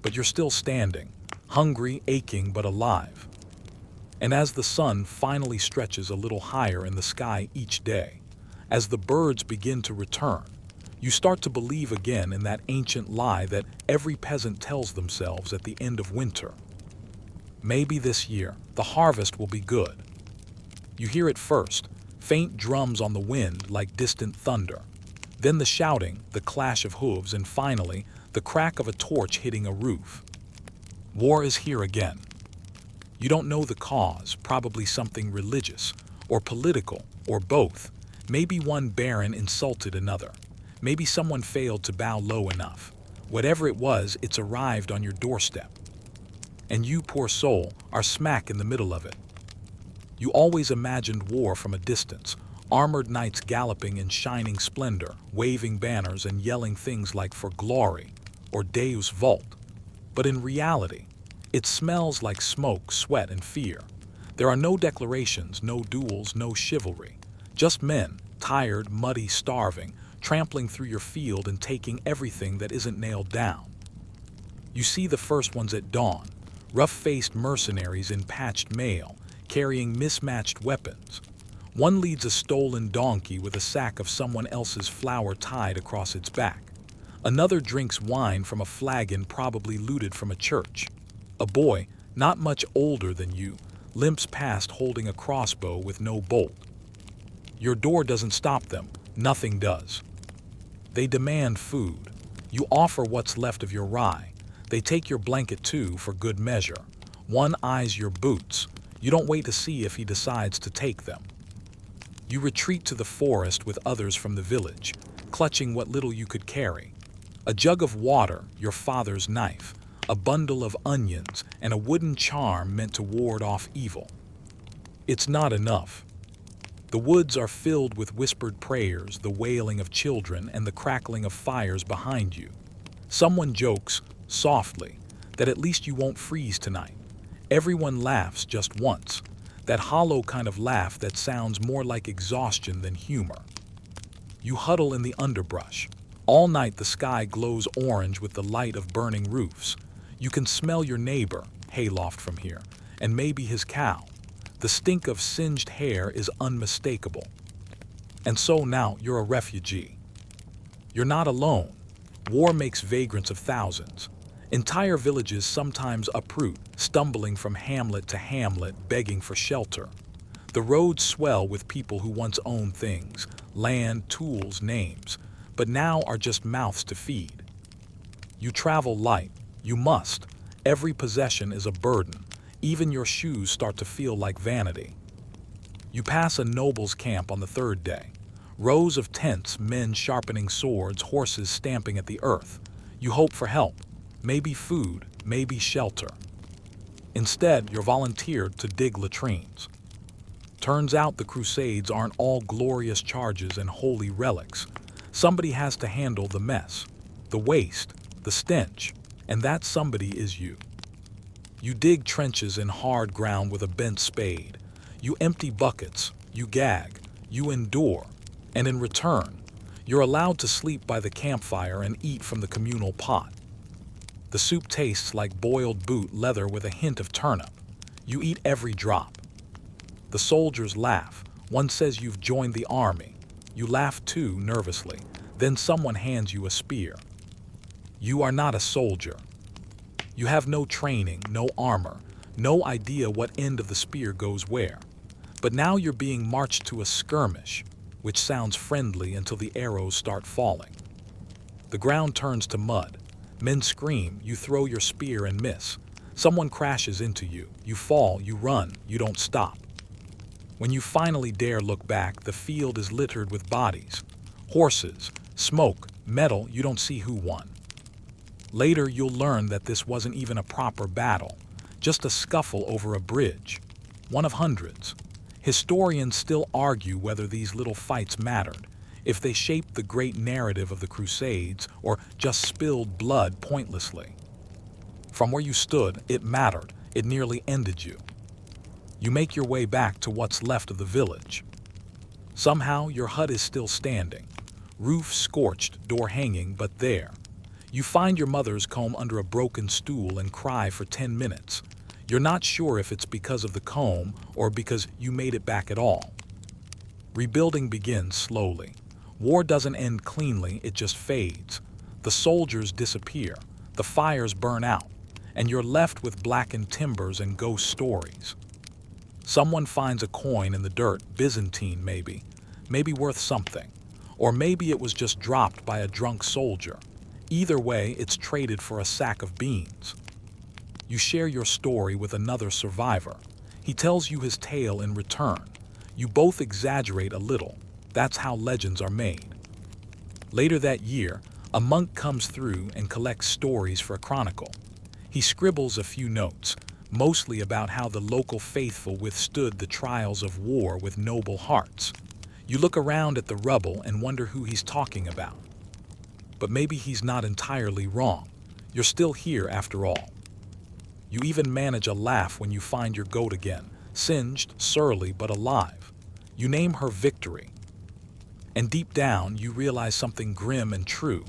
But you're still standing, hungry, aching, but alive. And as the sun finally stretches a little higher in the sky each day, as the birds begin to return, you start to believe again in that ancient lie that every peasant tells themselves at the end of winter. Maybe this year, the harvest will be good. You hear it first, faint drums on the wind like distant thunder. Then the shouting, the clash of hooves, and finally, the crack of a torch hitting a roof. War is here again. You don't know the cause, probably something religious, or political, or both. Maybe one baron insulted another. Maybe someone failed to bow low enough. Whatever it was, it's arrived on your doorstep. And you, poor soul, are smack in the middle of it. You always imagined war from a distance, armored knights galloping in shining splendor, waving banners and yelling things like "for glory" or "Deus vult." But in reality, it smells like smoke, sweat, and fear. There are no declarations, no duels, no chivalry. Just men, tired, muddy, starving, trampling through your field and taking everything that isn't nailed down. You see the first ones at dawn, rough-faced mercenaries in patched mail, carrying mismatched weapons. One leads a stolen donkey with a sack of someone else's flour tied across its back. Another drinks wine from a flagon probably looted from a church. A boy, not much older than you, limps past holding a crossbow with no bolt. Your door doesn't stop them, nothing does. They demand food. You offer what's left of your rye. They take your blanket too, for good measure. One eyes your boots. You don't wait to see if he decides to take them. You retreat to the forest with others from the village, clutching what little you could carry. A jug of water, your father's knife, a bundle of onions, and a wooden charm meant to ward off evil. It's not enough. The woods are filled with whispered prayers, the wailing of children, and the crackling of fires behind you. Someone jokes, softly, that at least you won't freeze tonight. Everyone laughs just once, that hollow kind of laugh that sounds more like exhaustion than humor. You huddle in the underbrush. All night the sky glows orange with the light of burning roofs. You can smell your neighbor, hayloft from here, and maybe his cow. The stink of singed hair is unmistakable. And so now you're a refugee. You're not alone. War makes vagrants of thousands. Entire villages sometimes uproot, stumbling from hamlet to hamlet, begging for shelter. The roads swell with people who once owned things, land, tools, names, but now are just mouths to feed. You travel light. You must. Every possession is a burden. Even your shoes start to feel like vanity. You pass a noble's camp on the third day. Rows of tents, men sharpening swords, horses stamping at the earth. You hope for help. Maybe food, maybe shelter. Instead, you're volunteered to dig latrines. Turns out the Crusades aren't all glorious charges and holy relics. Somebody has to handle the mess, the waste, the stench, and that somebody is you. You dig trenches in hard ground with a bent spade. You empty buckets, you gag, you endure, and in return, you're allowed to sleep by the campfire and eat from the communal pot. The soup tastes like boiled boot leather with a hint of turnip. You eat every drop. The soldiers laugh. One says you've joined the army. You laugh too, nervously. Then someone hands you a spear. You are not a soldier. You have no training, no armor, no idea what end of the spear goes where. But now you're being marched to a skirmish, which sounds friendly until the arrows start falling. The ground turns to mud. Men scream, you throw your spear and miss. Someone crashes into you. You fall, you run, you don't stop. When you finally dare look back, the field is littered with bodies. Horses, smoke, metal, you don't see who won. Later, you'll learn that this wasn't even a proper battle, just a scuffle over a bridge, one of hundreds. Historians still argue whether these little fights mattered, if they shaped the great narrative of the Crusades or just spilled blood pointlessly. From where you stood, it mattered. It nearly ended you. You make your way back to what's left of the village. Somehow, your hut is still standing. Roof scorched, door hanging, but there. You find your mother's comb under a broken stool and cry for 10 minutes. You're not sure if it's because of the comb or because you made it back at all. Rebuilding begins slowly. War doesn't end cleanly, it just fades. The soldiers disappear, the fires burn out, and you're left with blackened timbers and ghost stories. Someone finds a coin in the dirt, Byzantine maybe worth something. Or maybe it was just dropped by a drunk soldier. Either way, it's traded for a sack of beans. You share your story with another survivor. He tells you his tale in return. You both exaggerate a little. That's how legends are made. Later that year, a monk comes through and collects stories for a chronicle. He scribbles a few notes, mostly about how the local faithful withstood the trials of war with noble hearts. You look around at the rubble and wonder who he's talking about. But maybe he's not entirely wrong. You're still here after all. You even manage a laugh when you find your goat again, singed, surly, but alive. You name her Victory. And deep down, you realize something grim and true.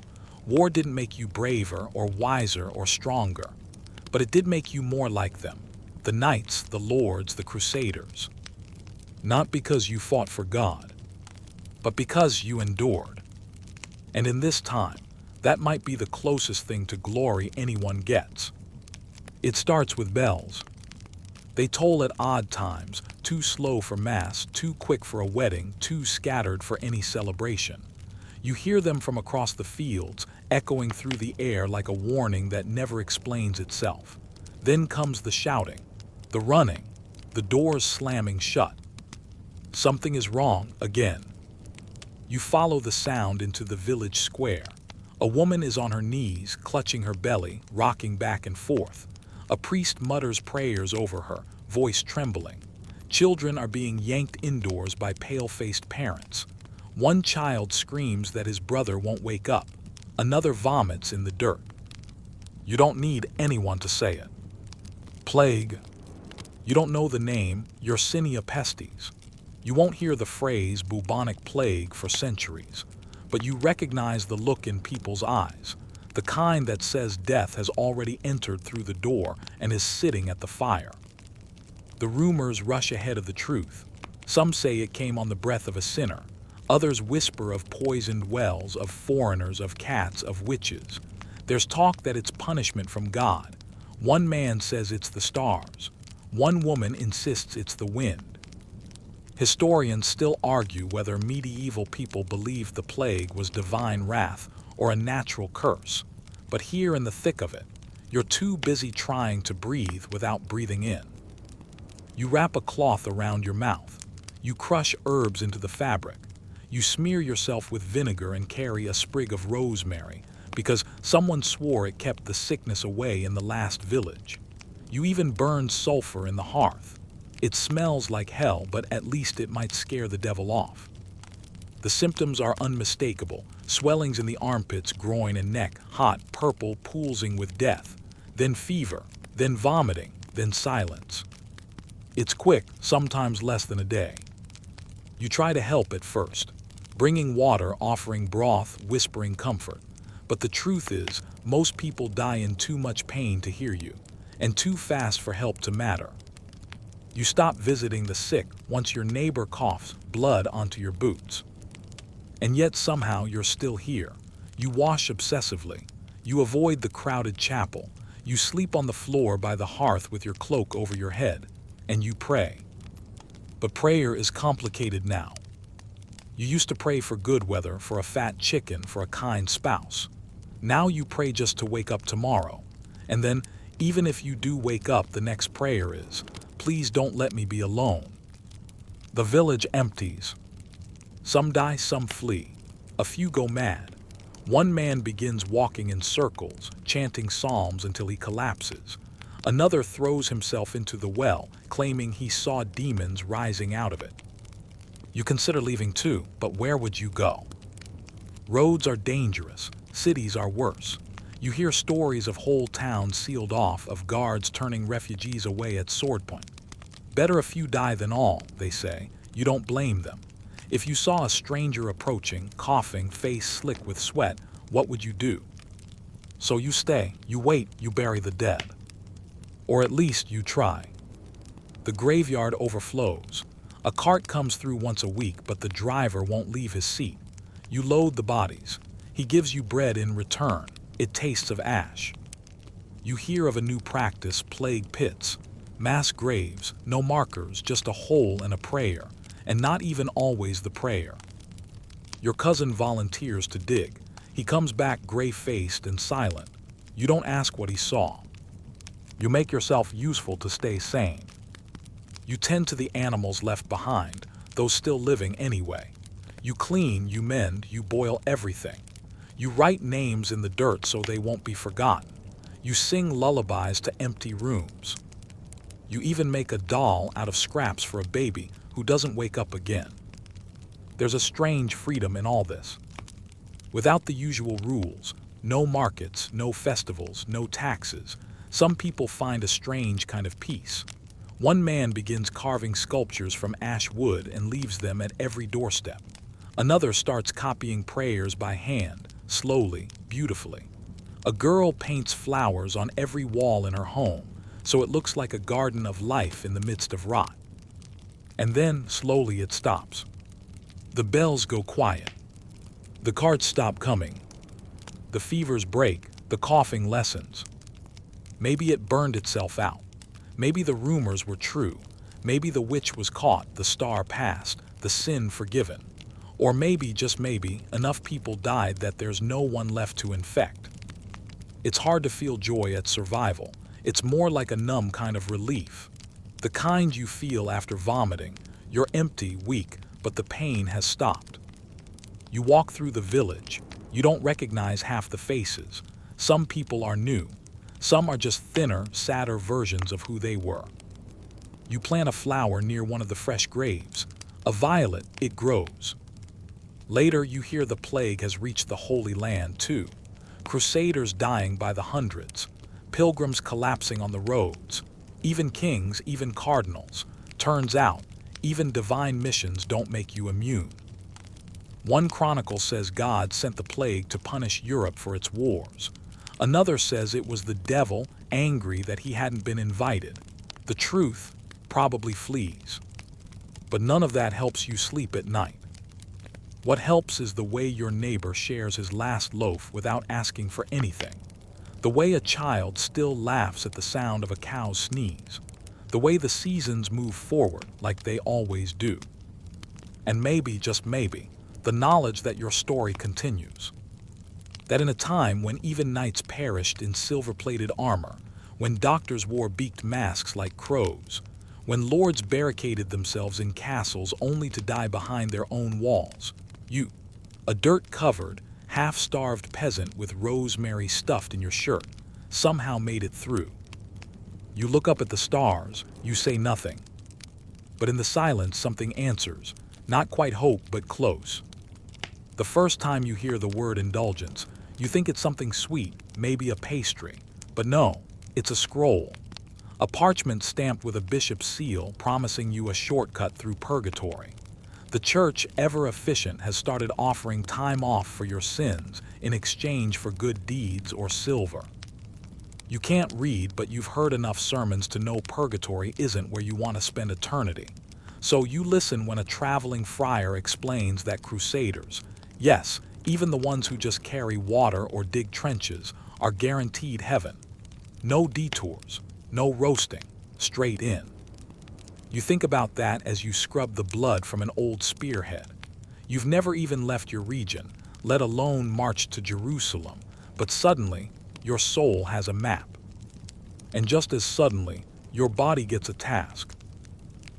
War didn't make you braver or wiser or stronger, but it did make you more like them. The knights, the lords, the crusaders. Not because you fought for God, but because you endured. And in this time, that might be the closest thing to glory anyone gets. It starts with bells. They toll at odd times, too slow for mass, too quick for a wedding, too scattered for any celebration. You hear them from across the fields, echoing through the air like a warning that never explains itself. Then comes the shouting, the running, the doors slamming shut. Something is wrong again. You follow the sound into the village square. A woman is on her knees, clutching her belly, rocking back and forth. A priest mutters prayers over her, voice trembling. Children are being yanked indoors by pale-faced parents. One child screams that his brother won't wake up. Another vomits in the dirt. You don't need anyone to say it. Plague. You don't know the name, Yersinia pestis. You won't hear the phrase bubonic plague for centuries, but you recognize the look in people's eyes, the kind that says death has already entered through the door and is sitting at the fire. The rumors rush ahead of the truth. Some say it came on the breath of a sinner. Others whisper of poisoned wells, of foreigners, of cats, of witches. There's talk that it's punishment from God. One man says it's the stars. One woman insists it's the wind. Historians still argue whether medieval people believed the plague was divine wrath or a natural curse. But here in the thick of it, you're too busy trying to breathe without breathing in. You wrap a cloth around your mouth. You crush herbs into the fabric. You smear yourself with vinegar and carry a sprig of rosemary because someone swore it kept the sickness away in the last village. You even burn sulfur in the hearth. It smells like hell, but at least it might scare the devil off. The symptoms are unmistakable. Swellings in the armpits, groin, and neck, hot, purple, pulsing with death. Then fever, then vomiting, then silence. It's quick, sometimes less than a day. You try to help at first, bringing water, offering broth, whispering comfort. But the truth is, most people die in too much pain to hear you, and too fast for help to matter. You stop visiting the sick once your neighbor coughs blood onto your boots. And yet somehow you're still here. You wash obsessively. You avoid the crowded chapel. You sleep on the floor by the hearth with your cloak over your head. And you pray. But prayer is complicated now. You used to pray for good weather, for a fat chicken, for a kind spouse. Now you pray just to wake up tomorrow. And then, even if you do wake up, the next prayer is, please don't let me be alone. The village empties. Some die, some flee. A few go mad. One man begins walking in circles, chanting psalms until he collapses. Another throws himself into the well, claiming he saw demons rising out of it. You consider leaving too, but where would you go? Roads are dangerous. Cities are worse. You hear stories of whole towns sealed off, of guards turning refugees away at sword point. Better a few die than all, they say. You don't blame them. If you saw a stranger approaching, coughing, face slick with sweat, what would you do? So you stay, you wait, you bury the dead. Or at least you try. The graveyard overflows. A cart comes through once a week, but the driver won't leave his seat. You load the bodies. He gives you bread in return. It tastes of ash. You hear of a new practice, plague pits. Mass graves, no markers, just a hole and a prayer, and not even always the prayer. Your cousin volunteers to dig. He comes back gray-faced and silent. You don't ask what he saw. You make yourself useful to stay sane. You tend to the animals left behind, those still living anyway. You clean, you mend, you boil everything. You write names in the dirt so they won't be forgotten. You sing lullabies to empty rooms. You even make a doll out of scraps for a baby who doesn't wake up again. There's a strange freedom in all this. Without the usual rules, no markets, no festivals, no taxes, some people find a strange kind of peace. One man begins carving sculptures from ash wood and leaves them at every doorstep. Another starts copying prayers by hand, slowly, beautifully. A girl paints flowers on every wall in her home, so it looks like a garden of life in the midst of rot. And then, slowly, it stops. The bells go quiet. The carts stop coming. The fevers break, the coughing lessens. Maybe it burned itself out. Maybe the rumors were true. Maybe the witch was caught, the star passed, the sin forgiven. Or maybe, just maybe, enough people died that there's no one left to infect. It's hard to feel joy at survival. It's more like a numb kind of relief. The kind you feel after vomiting. You're empty, weak, but the pain has stopped. You walk through the village. You don't recognize half the faces. Some people are new. Some are just thinner, sadder versions of who they were. You plant a flower near one of the fresh graves. A violet, it grows. Later, you hear the plague has reached the Holy Land, too. Crusaders dying by the hundreds. Pilgrims collapsing on the roads. Even kings, even cardinals. Turns out, even divine missions don't make you immune. One chronicle says God sent the plague to punish Europe for its wars. Another says it was the devil, angry that he hadn't been invited. The truth probably flees. But none of that helps you sleep at night. What helps is the way your neighbor shares his last loaf without asking for anything. The way a child still laughs at the sound of a cow's sneeze. The way the seasons move forward like they always do. And maybe, just maybe, the knowledge that your story continues. That in a time when even knights perished in silver-plated armor, when doctors wore beaked masks like crows, when lords barricaded themselves in castles only to die behind their own walls, you, a dirt-covered, half-starved peasant with rosemary stuffed in your shirt, somehow made it through. You look up at the stars, you say nothing. But in the silence something answers, not quite hope but close. The first time you hear the word indulgence, you think it's something sweet, maybe a pastry. But no, it's a scroll. A parchment stamped with a bishop's seal promising you a shortcut through purgatory. The church, ever efficient, has started offering time off for your sins in exchange for good deeds or silver. You can't read, but you've heard enough sermons to know purgatory isn't where you want to spend eternity. So you listen when a traveling friar explains that crusaders, yes, even the ones who just carry water or dig trenches, are guaranteed heaven. No detours, no roasting, straight in. You think about that as you scrub the blood from an old spearhead. You've never even left your region, let alone marched to Jerusalem, but suddenly, your soul has a map. And just as suddenly, your body gets a task.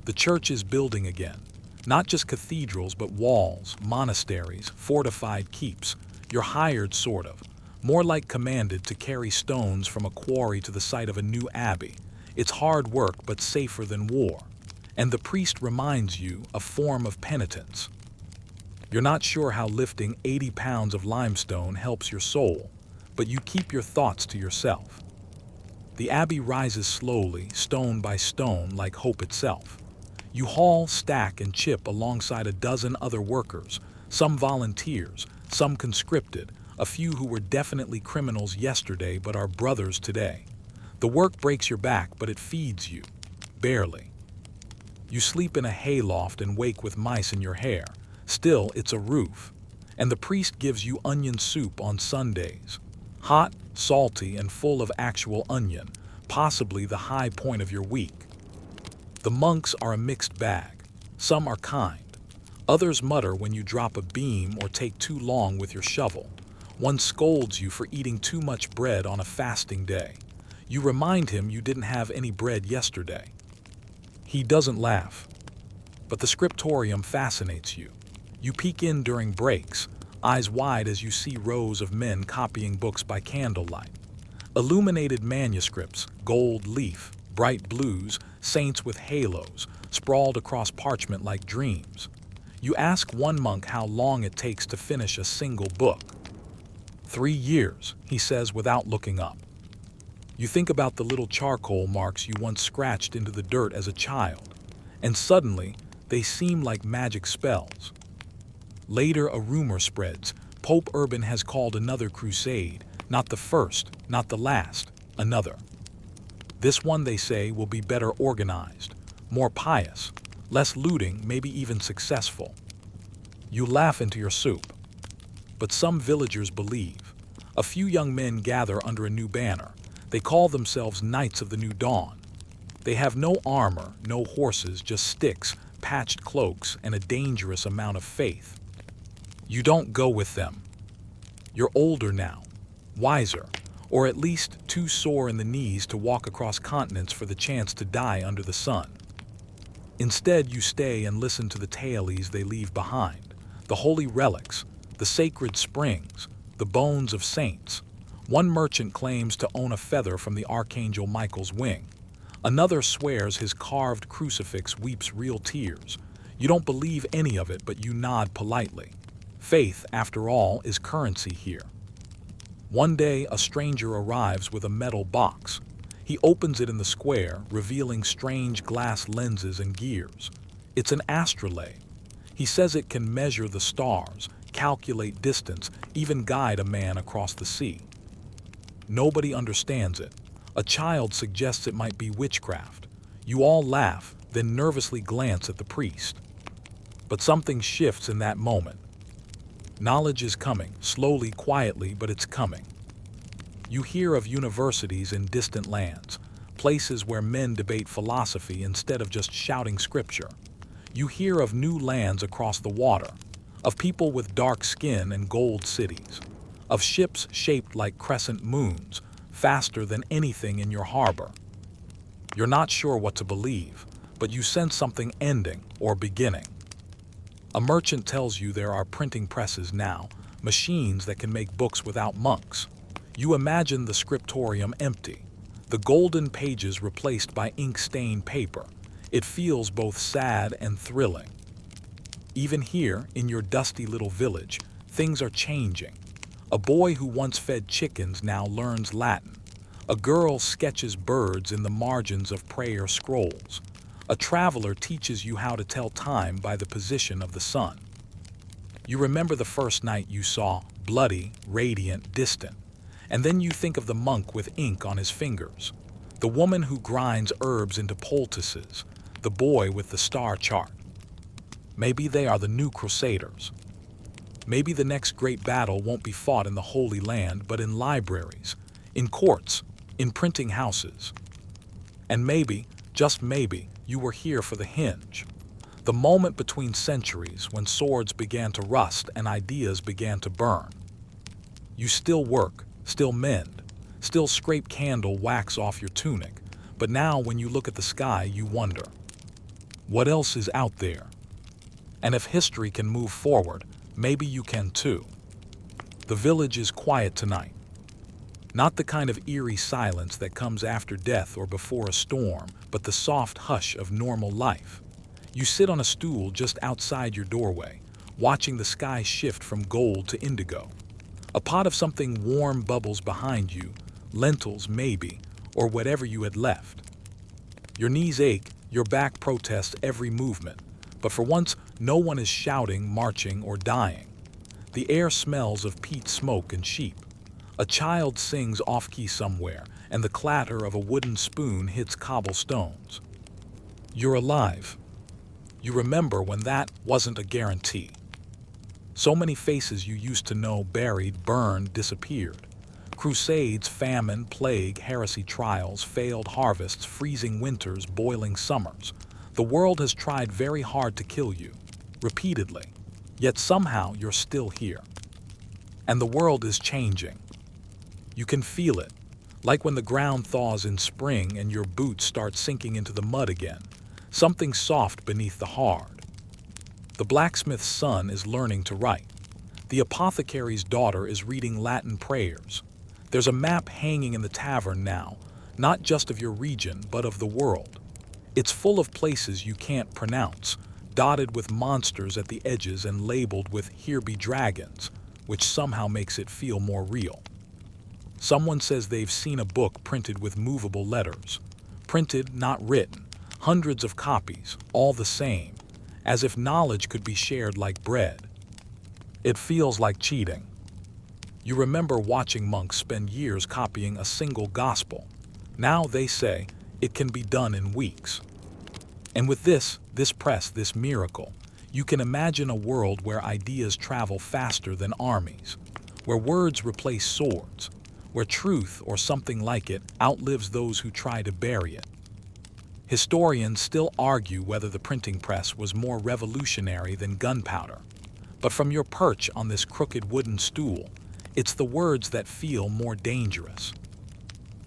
The church is building again. Not just cathedrals, but walls, monasteries, fortified keeps. You're hired, sort of. More like commanded to carry stones from a quarry to the site of a new abbey. It's hard work, but safer than war. And the priest reminds you, a form of penitence. You're not sure how lifting 80 pounds of limestone helps your soul, but you keep your thoughts to yourself. The abbey rises slowly, stone by stone, like hope itself. You haul, stack, and chip alongside a dozen other workers, some volunteers, some conscripted, a few who were definitely criminals yesterday but are brothers today. The work breaks your back, but it feeds you. Barely. You sleep in a hayloft and wake with mice in your hair. Still, it's a roof. And the priest gives you onion soup on Sundays. Hot, salty, and full of actual onion, possibly the high point of your week. The monks are a mixed bag. Some are kind. Others mutter when you drop a beam or take too long with your shovel. One scolds you for eating too much bread on a fasting day. You remind him you didn't have any bread yesterday. He doesn't laugh. But the scriptorium fascinates you. You peek in during breaks, eyes wide as you see rows of men copying books by candlelight. Illuminated manuscripts, gold leaf, bright blues, saints with halos, sprawled across parchment like dreams. You ask one monk how long it takes to finish a single book. 3 years, he says without looking up. You think about the little charcoal marks you once scratched into the dirt as a child, and suddenly they seem like magic spells. Later, a rumor spreads. Pope Urban has called another crusade, not the first, not the last, another. This one, they say, will be better organized, more pious, less looting, maybe even successful. You laugh into your soup. But some villagers believe. A few young men gather under a new banner. They call themselves Knights of the New Dawn. They have no armor, no horses, just sticks, patched cloaks, and a dangerous amount of faith. You don't go with them. You're older now, wiser, or at least too sore in the knees to walk across continents for the chance to die under the sun. Instead, you stay and listen to the tales they leave behind, the holy relics, the sacred springs, the bones of saints. One merchant claims to own a feather from the Archangel Michael's wing. Another swears his carved crucifix weeps real tears. You don't believe any of it, but you nod politely. Faith, after all, is currency here. One day, a stranger arrives with a metal box. He opens it in the square, revealing strange glass lenses and gears. It's an astrolabe. He says it can measure the stars, calculate distance, even guide a man across the sea. Nobody understands it. A child suggests it might be witchcraft. You all laugh, then nervously glance at the priest. But something shifts in that moment. Knowledge is coming, slowly, quietly, but it's coming. You hear of universities in distant lands, places where men debate philosophy instead of just shouting scripture. You hear of new lands across the water, of people with dark skin and gold cities, of ships shaped like crescent moons, faster than anything in your harbor. You're not sure what to believe, but you sense something ending or beginning. A merchant tells you there are printing presses now, machines that can make books without monks. You imagine the scriptorium empty, the golden pages replaced by ink-stained paper. It feels both sad and thrilling. Even here, in your dusty little village, things are changing. A boy who once fed chickens now learns Latin. A girl sketches birds in the margins of prayer scrolls. A traveler teaches you how to tell time by the position of the sun. You remember the first night you saw, bloody, radiant, distant. And then you think of the monk with ink on his fingers, the woman who grinds herbs into poultices, the boy with the star chart. Maybe they are the new Crusaders. Maybe the next great battle won't be fought in the Holy Land, but in libraries, in courts, in printing houses. And maybe, just maybe, you were here for the hinge. The moment between centuries when swords began to rust and ideas began to burn. You still work, still mend, still scrape candle wax off your tunic, but now when you look at the sky you wonder, what else is out there? And if history can move forward, maybe you can too. The village is quiet tonight. Not the kind of eerie silence that comes after death or before a storm, but the soft hush of normal life. You sit on a stool just outside your doorway, watching the sky shift from gold to indigo. A pot of something warm bubbles behind you, lentils maybe, or whatever you had left. Your knees ache, your back protests every movement, but for once no one is shouting, marching, or dying. The air smells of peat smoke and sheep. A child sings off-key somewhere, and the clatter of a wooden spoon hits cobblestones. You're alive. You remember when that wasn't a guarantee. So many faces you used to know buried, burned, disappeared. Crusades, famine, plague, heresy trials, failed harvests, freezing winters, boiling summers. The world has tried very hard to kill you, repeatedly. Yet somehow you're still here. And the world is changing. You can feel it, like when the ground thaws in spring and your boots start sinking into the mud again, something soft beneath the hard. The blacksmith's son is learning to write. The apothecary's daughter is reading Latin prayers. There's a map hanging in the tavern now, not just of your region, but of the world. It's full of places you can't pronounce, dotted with monsters at the edges and labeled with "Here be dragons," which somehow makes it feel more real. Someone says they've seen a book printed with movable letters. Printed, not written. Hundreds of copies, all the same. As if knowledge could be shared like bread. It feels like cheating. You remember watching monks spend years copying a single gospel. Now they say it can be done in weeks. And with this press, this miracle, you can imagine a world where ideas travel faster than armies, where words replace swords, where truth, or something like it, outlives those who try to bury it. Historians still argue whether the printing press was more revolutionary than gunpowder. But from your perch on this crooked wooden stool, it's the words that feel more dangerous.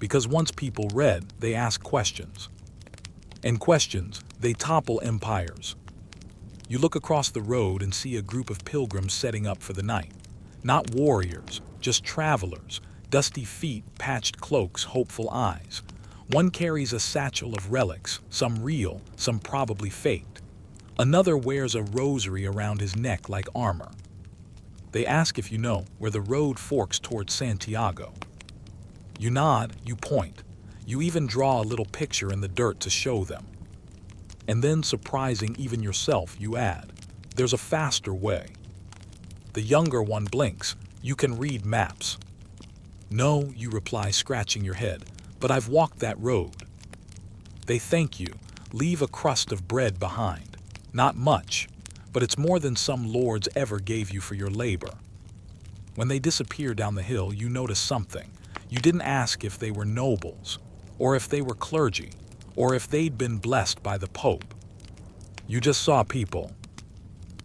Because once people read, they ask questions. And questions, they topple empires. You look across the road and see a group of pilgrims setting up for the night. Not warriors, just travelers, dusty feet, patched cloaks, hopeful eyes. One carries a satchel of relics, some real, some probably faked. Another wears a rosary around his neck like armor. They ask if you know where the road forks towards Santiago. You nod, you point. You even draw a little picture in the dirt to show them. And then, surprising even yourself, you add, there's a faster way. The younger one blinks. You can read maps. No, you reply, scratching your head, but I've walked that road. They thank you, leave a crust of bread behind. Not much, but it's more than some lords ever gave you for your labor. When they disappear down the hill, you notice something. You didn't ask if they were nobles, or if they were clergy, or if they'd been blessed by the Pope. You just saw people.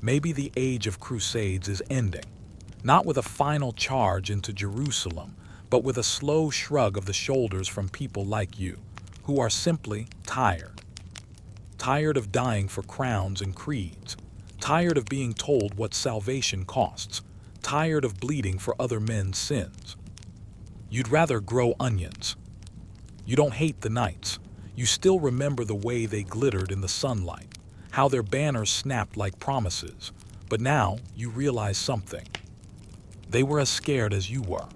Maybe the age of Crusades is ending, not with a final charge into Jerusalem, but with a slow shrug of the shoulders from people like you, who are simply tired. Tired of dying for crowns and creeds, tired of being told what salvation costs, tired of bleeding for other men's sins. You'd rather grow onions. You don't hate the knights. You still remember the way they glittered in the sunlight, how their banners snapped like promises. But now you realize something. They were as scared as you were.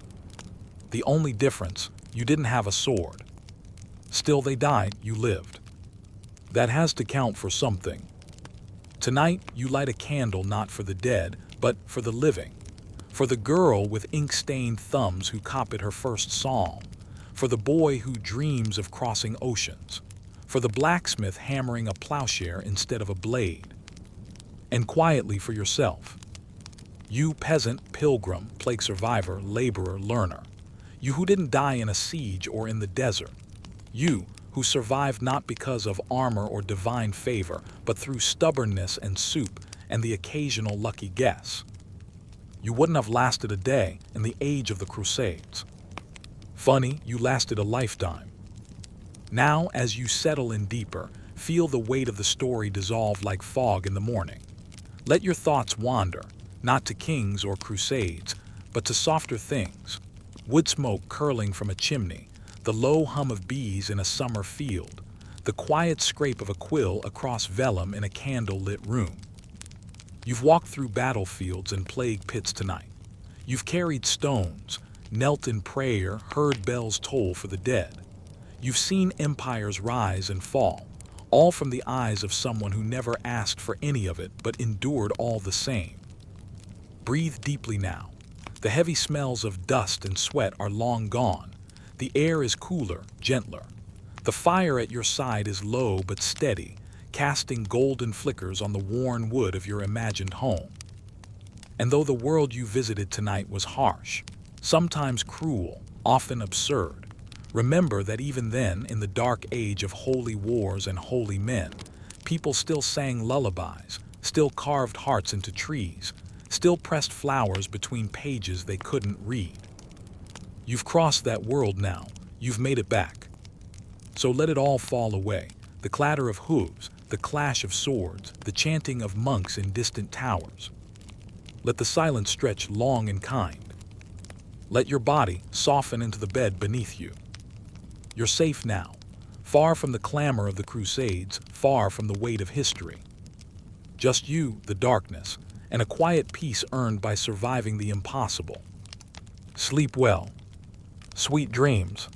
The only difference, you didn't have a sword. Still they died, you lived. That has to count for something. Tonight, you light a candle not for the dead, but for the living. For the girl with ink-stained thumbs who copied her first psalm. For the boy who dreams of crossing oceans. For the blacksmith hammering a plowshare instead of a blade. And quietly for yourself. You peasant, pilgrim, plague survivor, laborer, learner. You who didn't die in a siege or in the desert. You who survived not because of armor or divine favor, but through stubbornness and soup and the occasional lucky guess. You wouldn't have lasted a day in the age of the Crusades. Funny, you lasted a lifetime. Now, as you settle in deeper, feel the weight of the story dissolve like fog in the morning. Let your thoughts wander, not to kings or crusades, but to softer things. Wood smoke curling from a chimney, the low hum of bees in a summer field, the quiet scrape of a quill across vellum in a candle-lit room. You've walked through battlefields and plague pits tonight. You've carried stones, knelt in prayer, heard bells toll for the dead. You've seen empires rise and fall, all from the eyes of someone who never asked for any of it but endured all the same. Breathe deeply now. The heavy smells of dust and sweat are long gone. The air is cooler, gentler. The fire at your side is low but steady, casting golden flickers on the worn wood of your imagined home. And though the world you visited tonight was harsh, sometimes cruel, often absurd, remember that even then, in the dark age of holy wars and holy men, people still sang lullabies, still carved hearts into trees, still pressed flowers between pages they couldn't read. You've crossed that world now, you've made it back. So let it all fall away, the clatter of hooves, the clash of swords, the chanting of monks in distant towers. Let the silence stretch long and kind. Let your body soften into the bed beneath you. You're safe now, far from the clamor of the Crusades, far from the weight of history. Just you, the darkness, and a quiet peace earned by surviving the impossible. Sleep well. Sweet dreams.